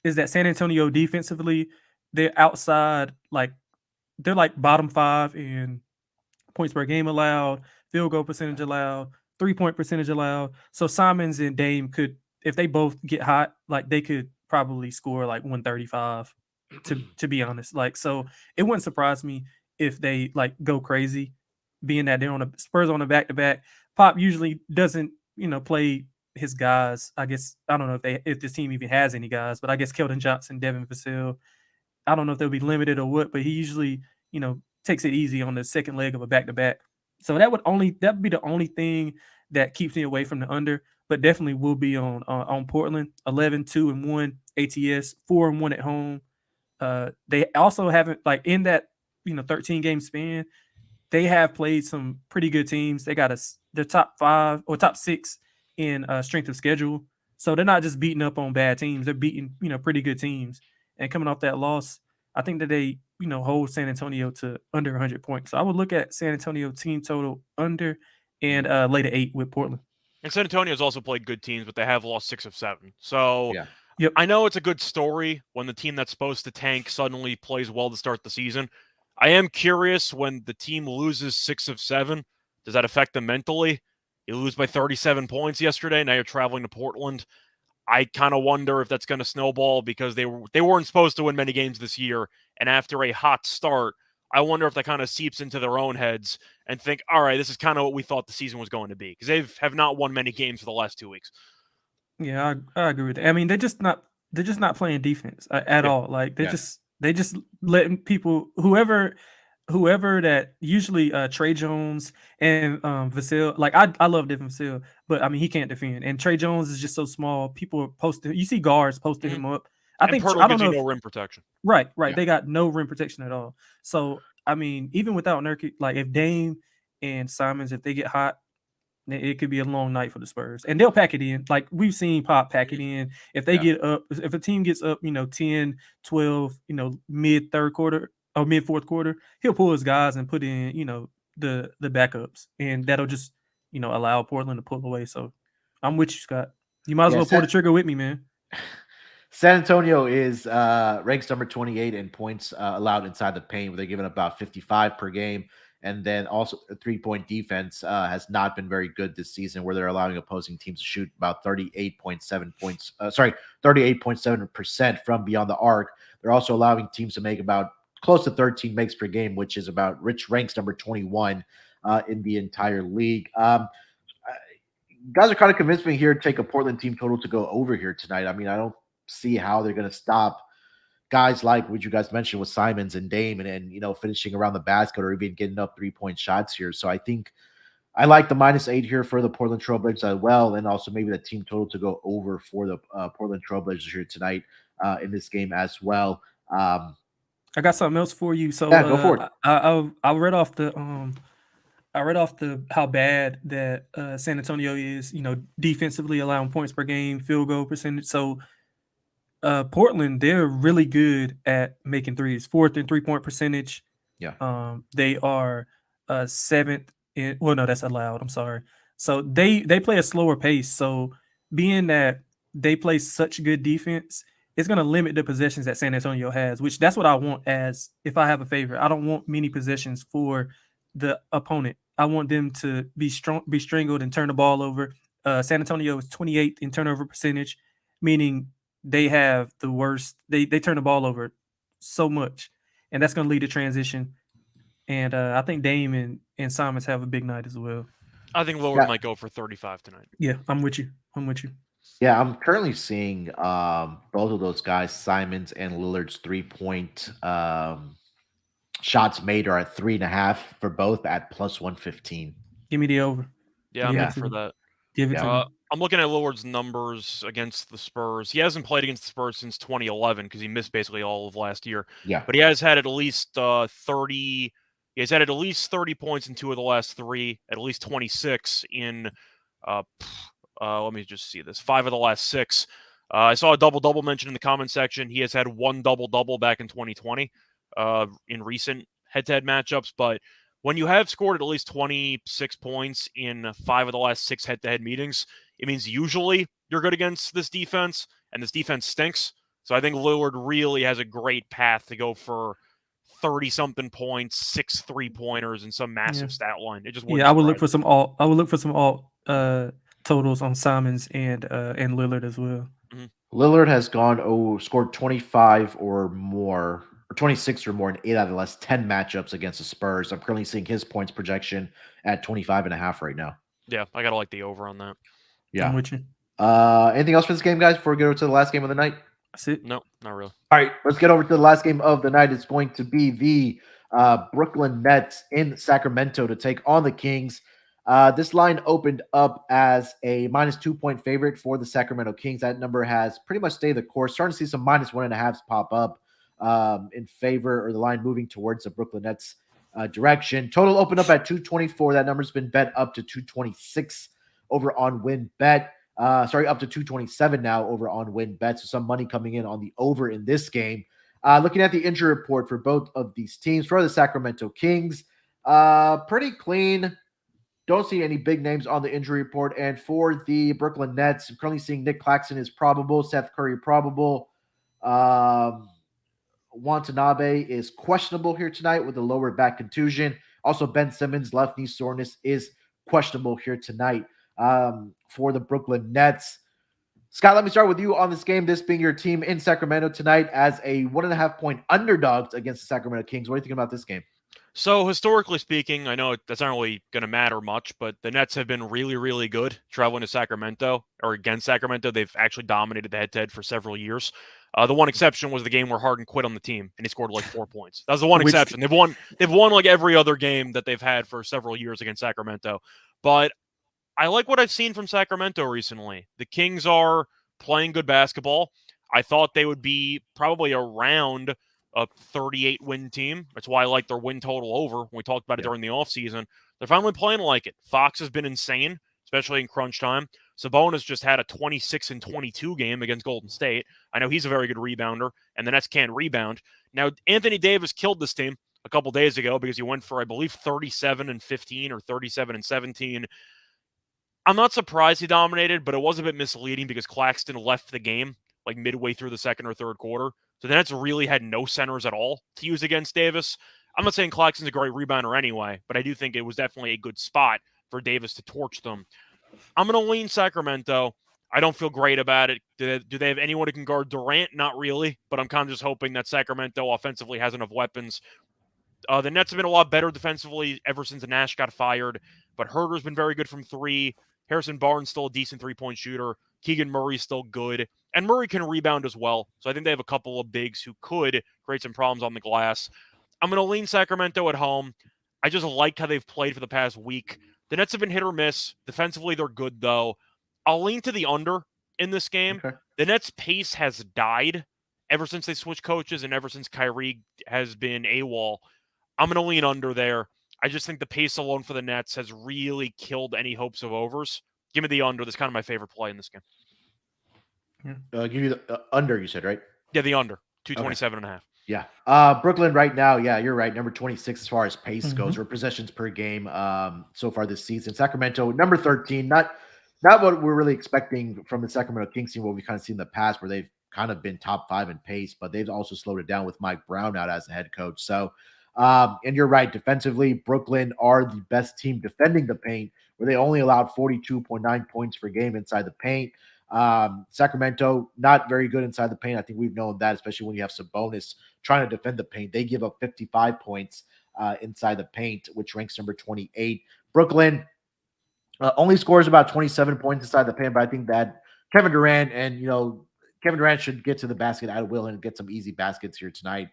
is that San Antonio defensively, they're outside, like they're like bottom 5 in points per game allowed, field goal percentage allowed, 3-point percentage allowed. So Simons and Dame could, if they both get hot, like they could probably score like 135. To be honest, like so, it wouldn't surprise me if they like go crazy, being that they're on a Spurs on a back-to-back. Pop usually doesn't, play his guys. I guess I don't know if this team even has any guys, but I guess Keldon Johnson, Devin Vassell, I don't know if they'll be limited or what, but he usually, takes it easy on the second leg of a back-to-back. So that'd be the only thing that keeps me away from the under, but definitely will be on Portland 11-2-1 ATS 4-1 at home. They also haven't like in that 13 game span. They have played some pretty good teams. They got their top 5 or top 6 in strength of schedule. So they're not just beating up on bad teams. They're beating pretty good teams. And coming off that loss, I think that they hold San Antonio to under 100 points. So I would look at San Antonio team total under and lay to 8 with Portland. And San Antonio's also played good teams, but they have lost 6 of 7. So Yeah. Yep. I know it's a good story when the team that's supposed to tank suddenly plays well to start the season. I am curious when the team loses 6 of 7, does that affect them mentally? You lose by 37 points yesterday. Now you're traveling to Portland. I kind of wonder if that's going to snowball because they weren't supposed to win many games this year. And after a hot start, I wonder if that kind of seeps into their own heads and think, all right, this is kind of what we thought the season was going to be, because they have not won many games for the last 2 weeks. Yeah, I agree with that. I mean, they're just not playing defense at all. Like they just letting people whoever that usually Trey Jones and Vasil. Like I love Devin Vasil, but I mean he can't defend. And Trey Jones is just so small. People are posting. You see guards posting him up. I think Pirtle I don't gives know you if, no rim protection. Right. Yeah. They got no rim protection at all. So I mean, even without Nurkic, like if Dame and Simons, if they get hot, it could be a long night for the Spurs, and they'll pack it in. Like we've seen Pop pack it in. If they get up, if a team gets up, 10, 12, mid third quarter or mid fourth quarter, he'll pull his guys and put in, the backups, and that'll just, allow Portland to pull away. So I'm with you, Scott. You might as well pull the trigger with me, man. San Antonio is ranks number 28 in points allowed inside the paint, where they're giving about 55 per game. And then also a 3-point defense has not been very good this season, where they're allowing opposing teams to shoot about 38.7% from beyond the arc. They're also allowing teams to make about close to 13 makes per game, which is about ranks number 21 in the entire league. Guys are kind of convinced me here to take a Portland team total to go over here tonight. I mean, I don't see how they're going to stop guys like what you guys mentioned with Simons and Dame and finishing around the basket or even getting up 3-point shots here. So I think I like the -8 here for the Portland Trailblazers as well, and also maybe the team total to go over for the Portland Trailblazers here tonight in this game as well. I got something else for you. So go for it. I read off the how bad that San Antonio is, defensively, allowing points per game, field goal percentage. So Portland, they're really good at making threes. 4th in 3-point percentage. Yeah. They are 7th in. Well, no, that's allowed. I'm sorry. So they play a slower pace. So being that they play such good defense, it's going to limit the possessions that San Antonio has. Which that's what I want as if I have a favorite. I don't want many possessions for the opponent. I want them to be strangled and turn the ball over. San Antonio is 28th in turnover percentage, meaning they have the worst. They turn the ball over so much, and that's going to lead to transition. And I think Dame and Simons have a big night as well. I think Lillard might go for 35 tonight. Yeah, I'm with you. Yeah, I'm currently seeing both of those guys, Simons and Lillard's 3-point shots made are at 3.5 for both at +115. Give me the over. Yeah, I'm in for that. Give it to me. I'm looking at Lillard's numbers against the Spurs. He hasn't played against the Spurs since 2011 because he missed basically all of last year. Yeah, but he has had at least 30. He has had at least 30 points in 2 of the last 3, at least 26 in. Let me just see this. 5 of the last 6. I saw a double-double mentioned in the comment section. He has had 1 double-double back in 2020 in recent head-to-head matchups. But when you have scored at least 26 points in 5 of the last 6 head-to-head meetings, it means usually you're good against this defense, and this defense stinks. So I think Lillard really has a great path to go for 30-something points, 6 3-pointers, and some massive stat line. It just I would look for some alt. I would look for some alt totals on Simons and Lillard as well. Mm-hmm. Lillard has scored 25 or more, or 26 or more in 8 out of the last 10 matchups against the Spurs. I'm currently seeing his points projection at 25.5 right now. Yeah, I gotta like the over on that. Yeah, I'm with you. Anything else for this game, guys, before we go to the last game of the night? That's it. No, not really. All right, let's get over to the last game of the night. It's going to be the Brooklyn Nets in Sacramento to take on the Kings. This line opened up as a minus 2-point favorite for the Sacramento Kings. That number has pretty much stayed the course. Starting to see some minus 1.5s pop up in favor, or the line moving towards the Brooklyn Nets direction. Total opened up at 224. That number's been bet up to 226 over on WinBet. Up to 227 now over on WinBet. So some money coming in on the over in this game. Looking at the injury report for both of these teams, for the Sacramento Kings, pretty clean. Don't see any big names on the injury report. And for the Brooklyn Nets, I'm currently seeing Nick Claxton is probable, Seth Curry probable. Watanabe is questionable here tonight with a lower back contusion. Also, Ben Simmons, left knee soreness, is questionable here tonight for the Brooklyn Nets. Scott, let me start with you on this game. This being your team in Sacramento tonight as a 1.5-point underdog against the Sacramento Kings. What do you think about this game? So historically speaking, I know that's not really going to matter much, but the Nets have been really, really good traveling to Sacramento or against Sacramento. They've actually dominated the head-to-head for several years. The one exception was the game where Harden quit on the team and he scored like 4 points. That was the one exception. They've won like every other game that they've had for several years against Sacramento. But I like what I've seen from Sacramento recently. The Kings are playing good basketball. I thought they would be probably around a 38-win team. That's why I like their win total over when we talked about it during the offseason. They're finally playing like it. Fox has been insane, especially in crunch time. Sabonis just had a 26-22 game against Golden State. I know he's a very good rebounder, and the Nets can't rebound. Now, Anthony Davis killed this team a couple days ago because he went for, I believe, 37-15 or 37-17. I'm not surprised he dominated, but it was a bit misleading because Claxton left the game like midway through the second or third quarter. So the Nets really had no centers at all to use against Davis. I'm not saying Claxton's a great rebounder anyway, but I do think it was definitely a good spot for Davis to torch them. I'm going to lean Sacramento. I don't feel great about it. Do they have anyone who can guard Durant? Not really, but I'm kind of just hoping that Sacramento offensively has enough weapons. The Nets have been a lot better defensively ever since Nash got fired, but Herter's been very good from three. Harrison Barnes still a decent three-point shooter. Keegan Murray's still good. And Murray can rebound as well. So I think they have a couple of bigs who could create some problems on the glass. I'm going to lean Sacramento at home. I just like how they've played for the past week. The Nets have been hit or miss. Defensively, they're good, though. I'll lean to the under in this game. Okay. The Nets' pace has died ever since they switched coaches and ever since Kyrie has been AWOL. I'm going to lean under there. I just think the pace alone for the Nets has really killed any hopes of overs. Give me the under. That's kind of my favorite play in this game. Give you the under, you said, right? Yeah, the under. 227.5. Yeah. Brooklyn right now, yeah, you're right. Number 26 as far as pace goes, or possessions per game so far this season. Sacramento, number 13. Not what we're really expecting from the Sacramento Kings team, what we kind of seen in the past, where they've kind of been top 5 in pace, but they've also slowed it down with Mike Brown out as the head coach. So, and you're right, defensively, Brooklyn are the best team defending the paint, where they only allowed 42.9 points per game inside the paint. Sacramento, not very good inside the paint. I think we've known that, especially when you have Sabonis trying to defend the paint. They give up 55 points inside the paint, which ranks number 28. Brooklyn only scores about 27 points inside the paint, but I think that Kevin Durant should get to the basket at will and get some easy baskets here tonight.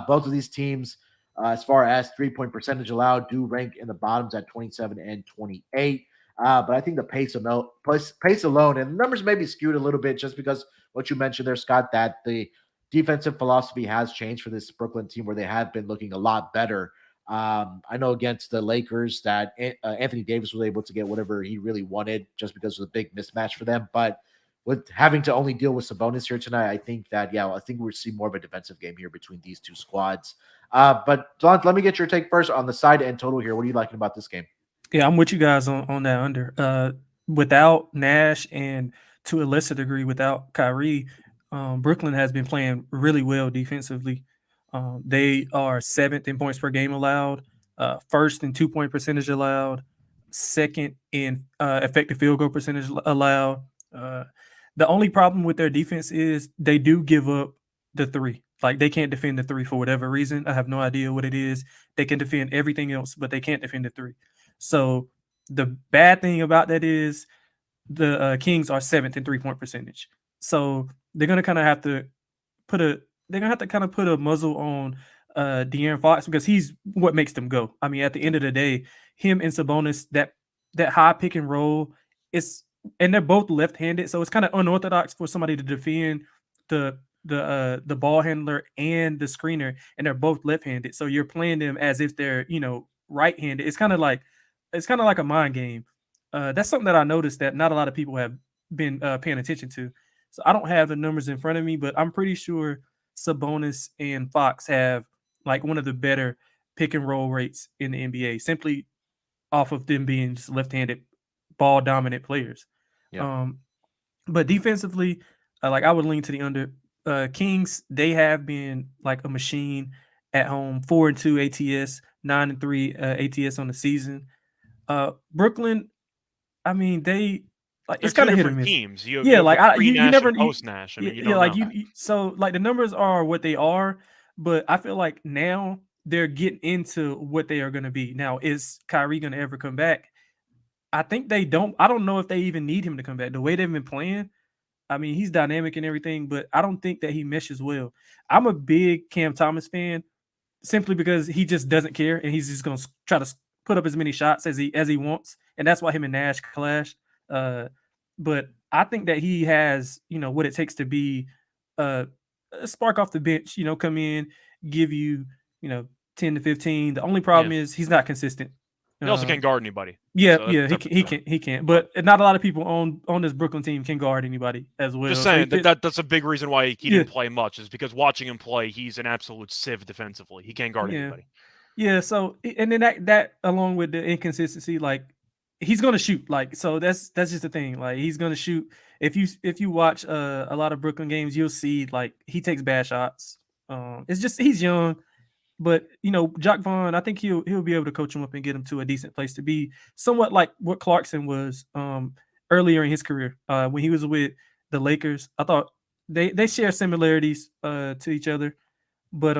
Both of these teams, as far as 3-point percentage allowed, do rank in the bottoms at 27 and 28. But I think the pace alone, and the numbers may be skewed a little bit just because what you mentioned there, Scott, that the defensive philosophy has changed for this Brooklyn team, where they have been looking a lot better. I know against the Lakers that Anthony Davis was able to get whatever he really wanted just because it was a big mismatch for them. But with having to only deal with Sabonis here tonight, I think we'll see more of a defensive game here between these two squads. But Delonte, let me get your take first on the side and total here. What are you liking about this game? Yeah, I'm with you guys on that under. Without Nash and to a lesser degree without Kyrie, Brooklyn has been playing really well defensively. They are 7th in points per game allowed, 1st in 2-point percentage allowed, 2nd in effective field goal percentage allowed. The only problem with their defense is they do give up the three. Like, they can't defend the three for whatever reason. I have no idea what it is. They can defend everything else, but they can't defend the three. So the bad thing about that is the Kings are 7th in 3-point percentage. So they're gonna kind of have to put a muzzle on De'Aaron Fox because he's what makes them go. I mean, at the end of the day, him and Sabonis, that high pick and roll, and they're both left-handed, so it's kind of unorthodox for somebody to defend the ball handler and the screener, and they're both left-handed. So you're playing them as if they're right-handed. It's kind of like a mind game. That's something that I noticed that not a lot of people have been paying attention to. So I don't have the numbers in front of me, but I'm pretty sure Sabonis and Fox have like one of the better pick and roll rates in the NBA, simply off of them being just left-handed ball dominant players. Yeah. But defensively, like I would lean to the under. Kings, they have been like a machine at home, 4-2 ATS, 9-3 ATS on the season. Brooklyn, I mean, they like They're it's kind two of hit or different miss. teams. You Yeah, have like you pre-Nash never and post-Nash. I mean, you yeah, don't like know. so like the numbers are what they are, but I feel like now they're getting into what they are going to be. Now, is Kyrie going to ever come back? I think they don't. I don't know if they even need him to come back. The way they've been playing, I mean, he's dynamic and everything, but I don't think that he meshes well. I'm a big Cam Thomas fan simply because he just doesn't care and he's just going to try to put up as many shots as he wants, and that's why him and Nash clash. But I think that he has what it takes to be a spark off the bench. Come in, give you 10 to 15. The only problem is he's not consistent. He also can't guard anybody. Yeah, So yeah, he can't. But not a lot of people on this Brooklyn team can guard anybody as well. Just So saying that's a big reason why he didn't play much, is because watching him play, he's an absolute sieve defensively. He can't guard anybody. Yeah. So and then that along with the inconsistency, like he's gonna shoot. Like so that's just the thing. Like he's gonna shoot. If you watch a lot of Brooklyn games, you'll see like he takes bad shots. It's just he's young. But Jock Vaughn, I think he'll be able to coach him up and get him to a decent place to be somewhat like what Clarkson was earlier in his career when he was with the Lakers. I thought they share similarities to each other. But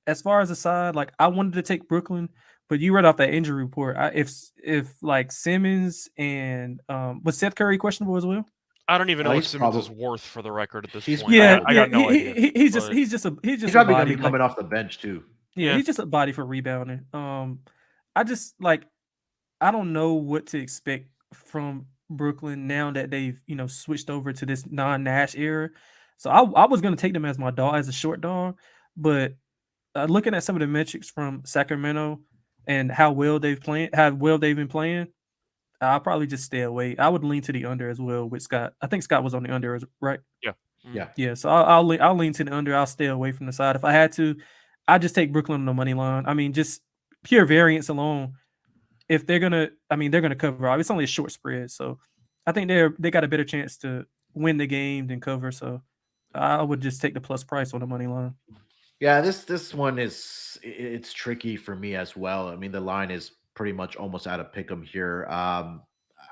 as far as the side, like I wanted to take Brooklyn, but you read off that injury report. If like Simmons and was Seth Curry questionable as well? I don't even know what Simmons is worth for the record at this point. Yeah, I got no idea. He's just probably gonna be coming off the bench too. Yeah, he's just a body for rebounding. I just like I don't know what to expect from Brooklyn now that they've switched over to this non-Nash era. So I was gonna take them as my dog, as a short dog, but looking at some of the metrics from Sacramento and how well they've been playing, I'll probably just stay away. I would lean to the under as well with Scott. I think Scott was on the under, right? Yeah. So I'll lean to the under. I'll stay away from the side if I had to. I just take Brooklyn on the money line. I mean, just pure variance alone. If they're gonna cover out. It's only a short spread, so I think they got a better chance to win the game than cover. So I would just take the plus price on the money line. Yeah, this one it's tricky for me as well. I mean, the line is pretty much almost out of pick 'em here. I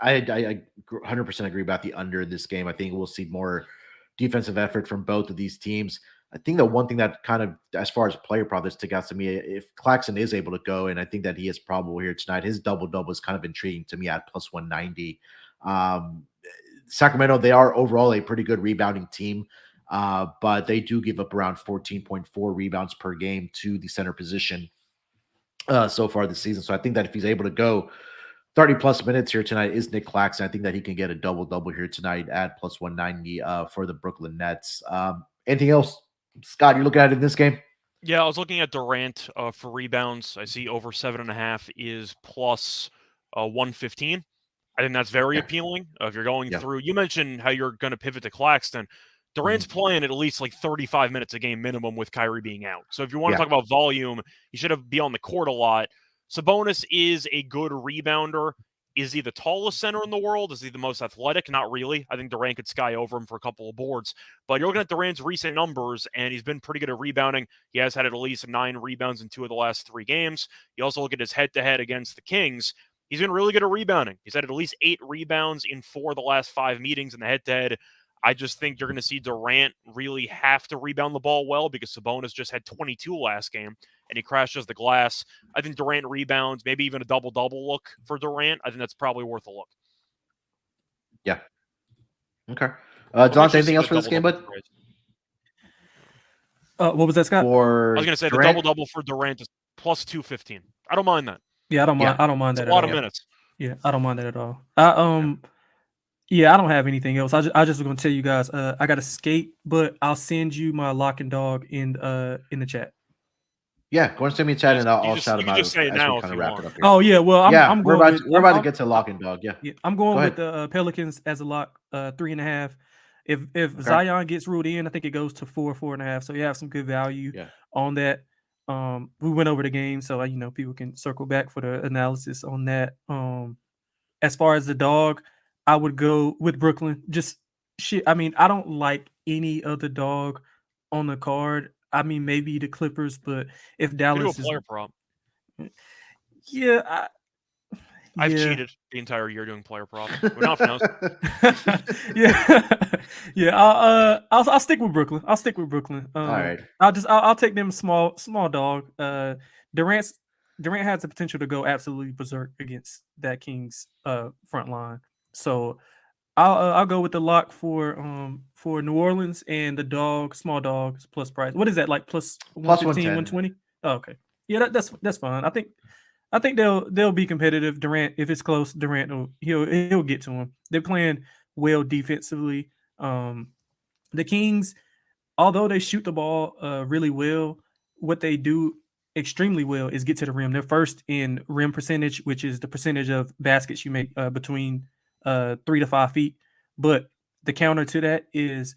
100% agree about the under in this game. I think we'll see more defensive effort from both of these teams. I think the one thing that kind of, as far as player prop, that sticks out to me, if Claxton is able to go, and I think that he is probable here tonight, his double-double is kind of intriguing to me at plus 190. Sacramento, they are overall a pretty good rebounding team, but they do give up around 14.4 rebounds per game to the center position so far this season. So I think that if he's able to go 30-plus minutes here tonight is Nick Claxton. I think that he can get a double-double here tonight at plus 190 for the Brooklyn Nets. Anything else, Scott, you're looking at in this game? Yeah, I was looking at Durant for rebounds. I see over 7.5 is plus 115. I think that's very appealing. If you're going through, you mentioned how you're going to pivot to Claxton. Durant's playing at least like 35 minutes a game minimum with Kyrie being out. So if you want to talk about volume, he should be on the court a lot. Sabonis is a good rebounder. Is he the tallest center in the world? Is he the most athletic? Not really. I think Durant could sky over him for a couple of boards. But you're looking at Durant's recent numbers, and he's been pretty good at rebounding. He has had at least 9 rebounds in 2 of the last 3 games. You also look at his head-to-head against the Kings. He's been really good at rebounding. He's had at least 8 rebounds in 4 of the last 5 meetings in the head-to-head. I just think you're going to see Durant really have to rebound the ball well because Sabonis just had 22 last game, and he crashes the glass. I think Durant rebounds, maybe even a double-double look for Durant. I think that's probably worth a look. Yeah. Okay. Delonte, anything else for this game, bud? What was that, Scott? I for was going to say Durant. the double for Durant is plus 215. I don't mind that. Yeah, I don't mind. Yeah. I don't mind It's that a lot at of all. minutes. Yeah, I don't mind that at all. Yeah, I don't have anything else. I just was gonna tell you guys. I got to skate, but I'll send you my lock and dog in the chat. Yeah, go and send me a chat, and I'll You shout can them out just say it as we now if kind of you wrap want. it up here. Oh yeah, well I'm we're going about with to, we're about to get to lock and dog. Yeah, yeah, I'm going Go with the Pelicans as a lock, 3.5. If Okay. Zion gets ruled in, I think it goes to 4.5. So you have some good value Yeah. on that. We went over the game, so people can circle back for the analysis on that. As far as the dog, I would go with Brooklyn. Just shit. I mean, I don't like any other dog on the card. I mean, maybe the Clippers, but if You can do a Dallas is, player prop. yeah, I've yeah. cheated the entire year doing player props. Munaf knows. Yeah, yeah. I'll stick with Brooklyn. I'll stick with Brooklyn. All right. I'll take them small dog. Durant has the potential to go absolutely berserk against that Kings front line. So I'll go with the lock for New Orleans and the dog, small dogs plus price. What is that, like plus 115, 120? Oh, okay. Yeah, that's fine. I think they'll be competitive. Durant, if it's close, Durant he'll get to him. They're playing well defensively. The Kings, although they shoot the ball really well, what they do extremely well is get to the rim. They're first in rim percentage, which is the percentage of baskets you make between 3 to 5 feet. But the counter to that is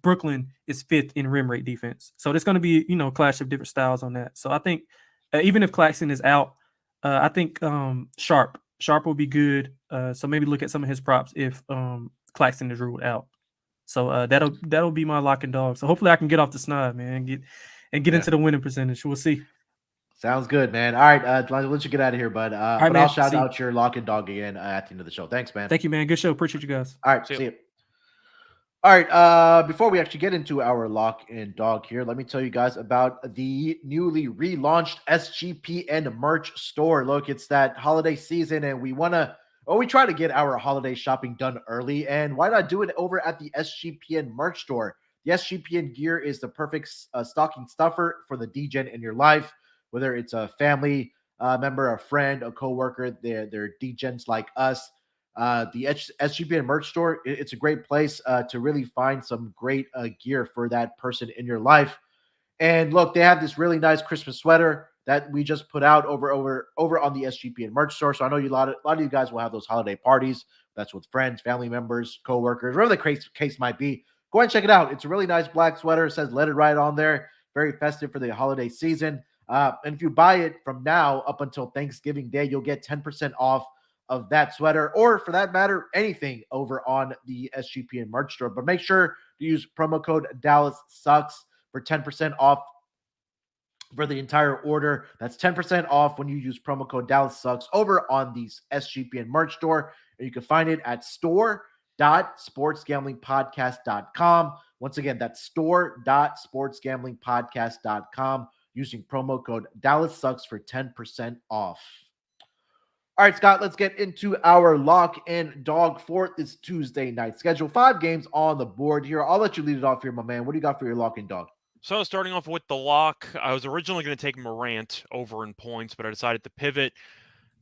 Brooklyn is fifth in rim rate defense. So there's going to be a clash of different styles on that. So I think even if Claxton is out, I think Sharp will be good. So maybe look at some of his props if Claxton is ruled out. So that'll be my lock and dog. So hopefully I can get off the snide, man, and get into the winning percentage. We'll see. Sounds good, man. All right, I'll let you get out of here, bud. right, but man. I'll shout See out your lock and dog again at the end of the show. Thanks, man. Thank you, man. Good show. Appreciate you guys. All right, See see ya. you. All right, before we actually get into our lock and dog here, let me tell you guys about the newly relaunched SGPN merch store. Look, it's that holiday season, and we try to get our holiday shopping done early, and why not do it over at the SGPN merch store? The SGPN gear is the perfect stocking stuffer for the DGen in your life, whether it's a family member, a friend, a coworker, they're DGens like us. The SGPN merch store, it's a great place to really find some great gear for that person in your life. And look, they have this really nice Christmas sweater that we just put out over on the SGPN merch store. So I know a lot of you guys will have those holiday parties. That's with friends, family members, coworkers, whatever the case might be. Go ahead and check it out. It's a really nice black sweater. It says "Let It Ride" on there. Very festive for the holiday season. And if you buy it from now up until Thanksgiving Day, you'll get 10% off of that sweater, or for that matter, anything over on the SGPN merch store. But make sure to use promo code Dallas Sucks for 10% off for the entire order. That's 10% off when you use promo code Dallas Sucks over on the SGPN merch store. And you can find it at store.sportsgamblingpodcast.com. Once again, that's store.sportsgamblingpodcast.com using promo code Dallas Sucks for 10% off. All right, Scott, let's get into our lock and dog for this Tuesday night schedule. 5 games on the board here. I'll let you lead it off here, my man. What do you got for your lock and dog? So starting off with the lock, I was originally going to take Morant over in points, but I decided to pivot.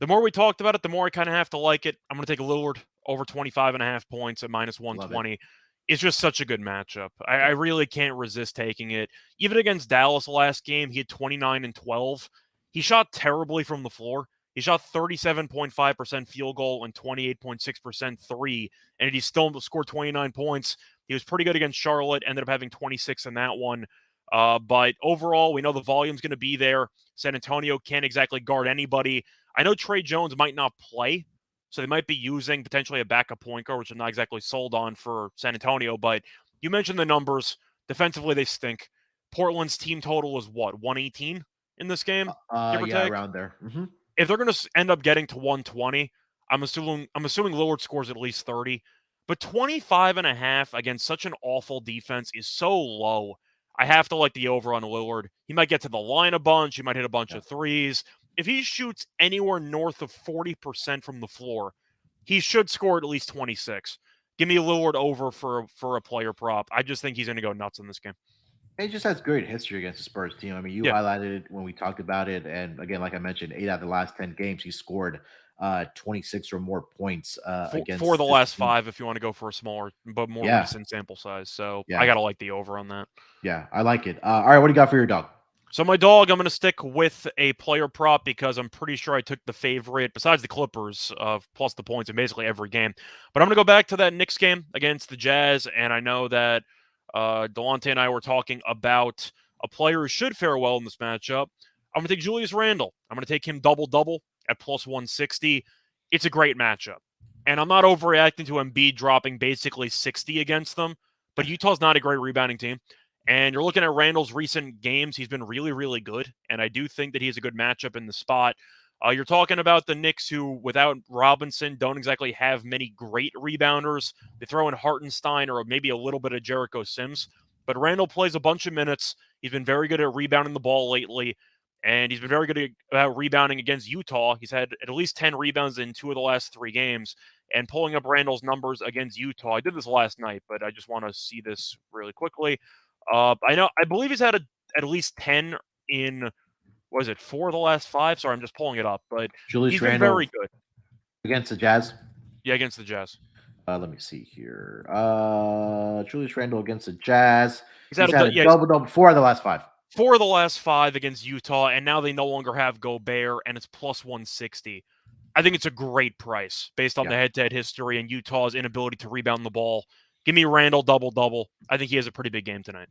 The more we talked about it, the more I kind of have to like it. I'm going to take Lillard over 25.5 points at minus 120. It's just such a good matchup. I really can't resist taking it. Even against Dallas last game, he had 29 and 12. He shot terribly from the floor. He shot 37.5% field goal and 28.6% three, and he still scored 29 points. He was pretty good against Charlotte, ended up having 26 in that one. But overall, we know the volume's going to be there. San Antonio can't exactly guard anybody. I know Trey Jones might not play, so they might be using potentially a backup point guard, which I'm not exactly sold on for San Antonio. But you mentioned the numbers. Defensively, they stink. Portland's team total was what, 118 in this game? Give or take? Around there. Mm-hmm. If they're going to end up getting to 120, I'm assuming Lillard scores at least 30. But 25.5 against such an awful defense is so low. I have to like the over on Lillard. He might get to the line a bunch. He might hit a bunch of threes. If he shoots anywhere north of 40% from the floor, he should score at least 26. Give me Lillard over for a player prop. I just think he's going to go nuts in this game. He just has great history against the Spurs team. I mean, you Yeah. highlighted it when we talked about it, and again, like I mentioned, 8 out of the last 10 games, he scored 26 or more points For the against this last team. 5, if you want to go for a smaller but more Yeah, recent sample size. So I yeah, gotta like the over on that. yeah. I like it. All right, what do you got for your dog? So my dog, I'm going to stick with a player prop because I'm pretty sure I took the favorite, besides the Clippers, plus the points in basically every game. But I'm going to go back to that Knicks game against the Jazz, and I know that Delonte and I were talking about a player who should fare well in this matchup. I'm going to take Julius Randle. I'm going to take him double-double at plus 160. It's a great matchup. And I'm not overreacting to Embiid dropping basically 60 against them, but Utah's not a great rebounding team. And you're looking at Randall's recent games. He's been really, really good. And I do think that he's a good matchup in the spot. You're talking about the Knicks, who, without Robinson, don't exactly have many great rebounders. They throw in Hartenstein or maybe a little bit of Jericho Sims. But Randall plays a bunch of minutes. He's been very good at rebounding the ball lately. And he's been very good at rebounding against Utah. He's had at least 10 rebounds in 2 of the last 3 games. And pulling up Randall's numbers against Utah, I did this last night, but I just want to see this really quickly. I believe he's had at least 10 in, what is it, 4 of the last 5? Sorry, I'm just pulling it up, but Julius he's been Randle very good. against the Jazz. Yeah, against the Jazz. Let me see here. Julius Randle against the Jazz. He's He's had had a double double 4 of the last 5. 4 of the last 5 against Utah, and now they no longer have Gobert, and it's plus 160. I think it's a great price based on the head-to-head history and Utah's inability to rebound the ball. Give me Randle double-double. I think he has a pretty big game tonight.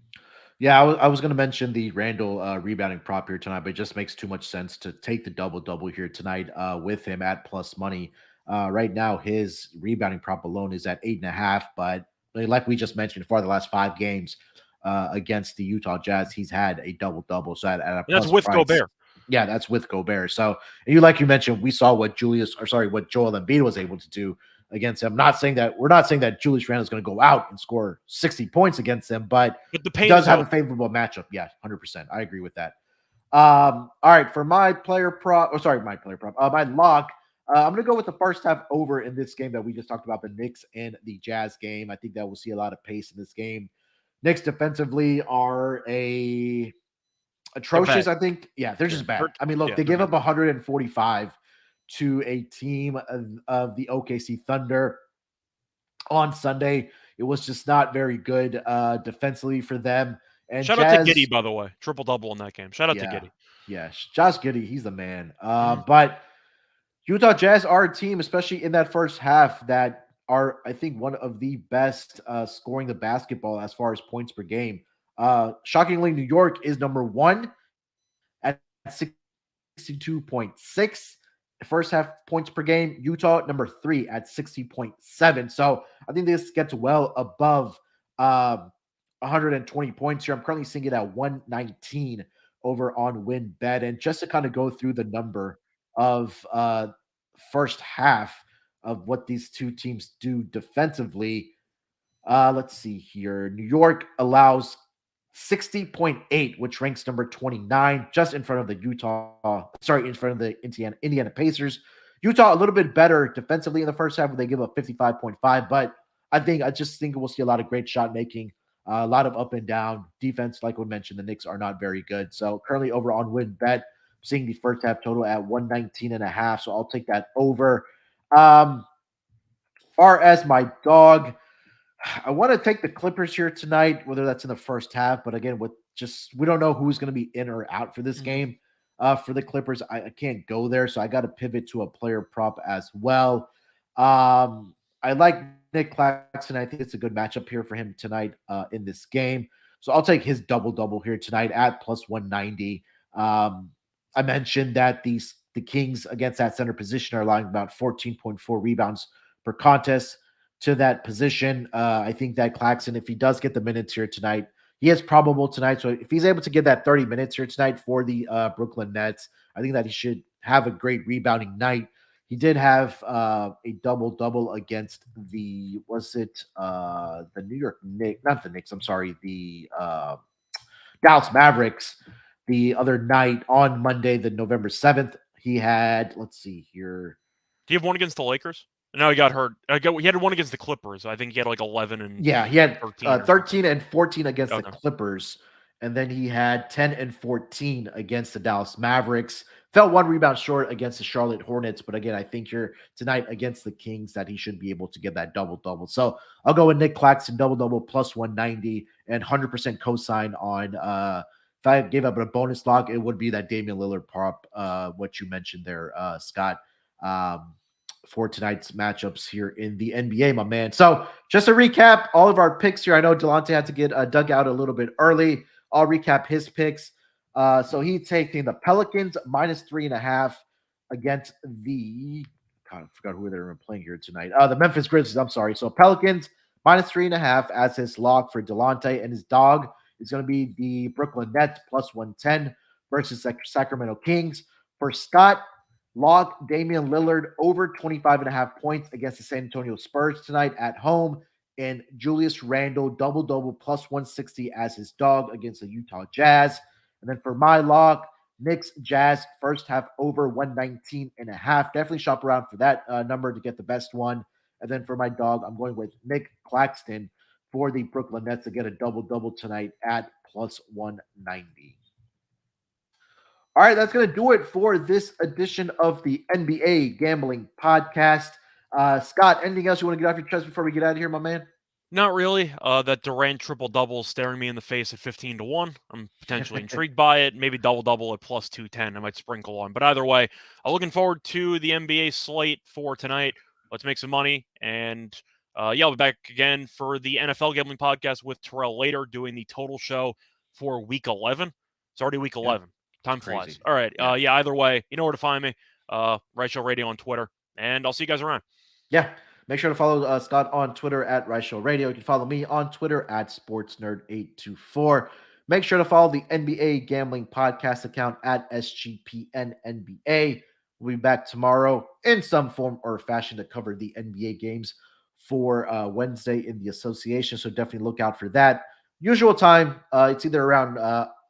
Yeah, I was going to mention the Randall rebounding prop here tonight, but it just makes too much sense to take the double-double here tonight with him at plus money. Right now, his rebounding prop alone is at 8.5, but like we just mentioned, for the last 5 games against the Utah Jazz, he's had a double-double. So at a plus that's with price, Gobert. Yeah, that's with Gobert. So, and like you mentioned, we saw what Joel Embiid was able to do against him. We're not saying that Julius Randle is going to go out and score 60 points against them, but the he does have a favorable matchup. Yeah, 100%. I agree with that. All right, for my player prop, my lock, I'm going to go with the first half over in this game that we just talked about, the Knicks and the Jazz game. I think that we'll see a lot of pace in this game. Knicks defensively are atrocious. I think, they're just bad. I mean, look, they give up 145 to a team of the OKC Thunder on Sunday. It was just not very good defensively for them. And shout out to Giddey, by the way, triple-double in that game. Shout out to Giddey. Yeah, Josh Giddey, he's the man. But Utah Jazz are a team, especially in that first half, that are, I think, one of the best scoring the basketball as far as points per game. Shockingly, New York is number 1 at 62.6 first half points per game. Utah number 3 at 60.7. So I think this gets well above 120 points here. I'm currently seeing it at 119 over on WinBet. And just to kind of go through the number of first half of what these two teams do defensively. Let's see here. New York allows 60.8, which ranks number 29, just in front of the in front of the Indiana Pacers. Utah a little bit better defensively in the first half, where they give up 55.5, but I just think we'll see a lot of great shot making, a lot of up and down defense. Like we mentioned, the Knicks are not very good. So currently over on WinBet, seeing the first half total at 119.5. So I'll take that over. Far as my dog, I want to take the Clippers here tonight, whether that's in the first half. But again, we don't know who's going to be in or out for this game. For the Clippers, I can't go there, so I got to pivot to a player prop as well. I like Nick Claxton. I think it's a good matchup here for him tonight in this game. So I'll take his double-double here tonight at plus 190. I mentioned that the Kings against that center position are allowing about 14.4 rebounds per contest to that position. I think that Claxton, if he does get the minutes here tonight, he is probable tonight. So if he's able to get that 30 minutes here tonight for the Brooklyn Nets, I think that he should have a great rebounding night. He did have a double-double against the New York Knicks, not the Knicks, I'm sorry, the Dallas Mavericks the other night on Monday, the November 7th. He had, let's see here. Do you have one against the Lakers? No, he got hurt. He had one against the Clippers. I think he had like 11 and he had 13, 13 and 14 against the Okay. Clippers. And then he had 10 and 14 against the Dallas Mavericks. Fell 1 rebound short against the Charlotte Hornets. But again, I think here tonight against the Kings that he should be able to get that double-double. So I'll go with Nick Claxton, double-double plus 190 and 100% cosign on if I gave up a bonus lock, it would be that Damian Lillard prop, what you mentioned there, Scott, for tonight's matchups here in the NBA, my man. So just to recap all of our picks here, I know Delonte had to get dug out a little bit early. I'll recap his picks. So he's taking the Pelicans minus 3.5 against the God, I forgot who they were playing here tonight. The Memphis Grizzlies. I'm sorry. So Pelicans minus 3.5 as his lock for Delonte, and his dog is going to be the Brooklyn Nets plus 110 versus the Sacramento Kings. For Scott, lock Damian Lillard over 25.5 points against the San Antonio Spurs tonight at home. And Julius Randle, double-double plus 160 as his dog against the Utah Jazz. And then for my lock, Knicks Jazz first half over 119.5. Definitely shop around for that number to get the best one. And then for my dog, I'm going with Nick Claxton for the Brooklyn Nets to get a double-double tonight at plus 190. All right, that's going to do it for this edition of the NBA Gambling Podcast. Scott, anything else you want to get off your chest before we get out of here, my man? Not really. That Durant triple-double staring me in the face at 15-1. I'm potentially intrigued by it. Maybe double-double at plus 210. I might sprinkle on. But either way, I'm looking forward to the NBA slate for tonight. Let's make some money. And I'll be back again for the NFL Gambling Podcast with Terrell later, doing the total show for Week 11. It's already Week 11. Time flies. All right. Either way, you know where to find me. Reichel Radio on Twitter. And I'll see you guys around. Yeah. Make sure to follow Scott on Twitter at Reichel Radio. You can follow me on Twitter at SportsNerd824. Make sure to follow the NBA Gambling Podcast account at SGPNNBA. We'll be back tomorrow in some form or fashion to cover the NBA games for Wednesday in the association. So definitely look out for that. Usual time, it's either around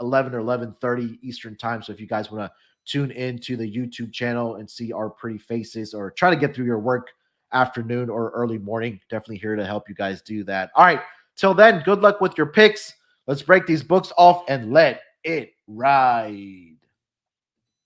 11 or 11:30 Eastern time. So if you guys want to tune in to the YouTube channel and see our pretty faces or try to get through your work afternoon or early morning, definitely here to help you guys do that. All right. Till then, good luck with your picks. Let's break these books off and let it ride.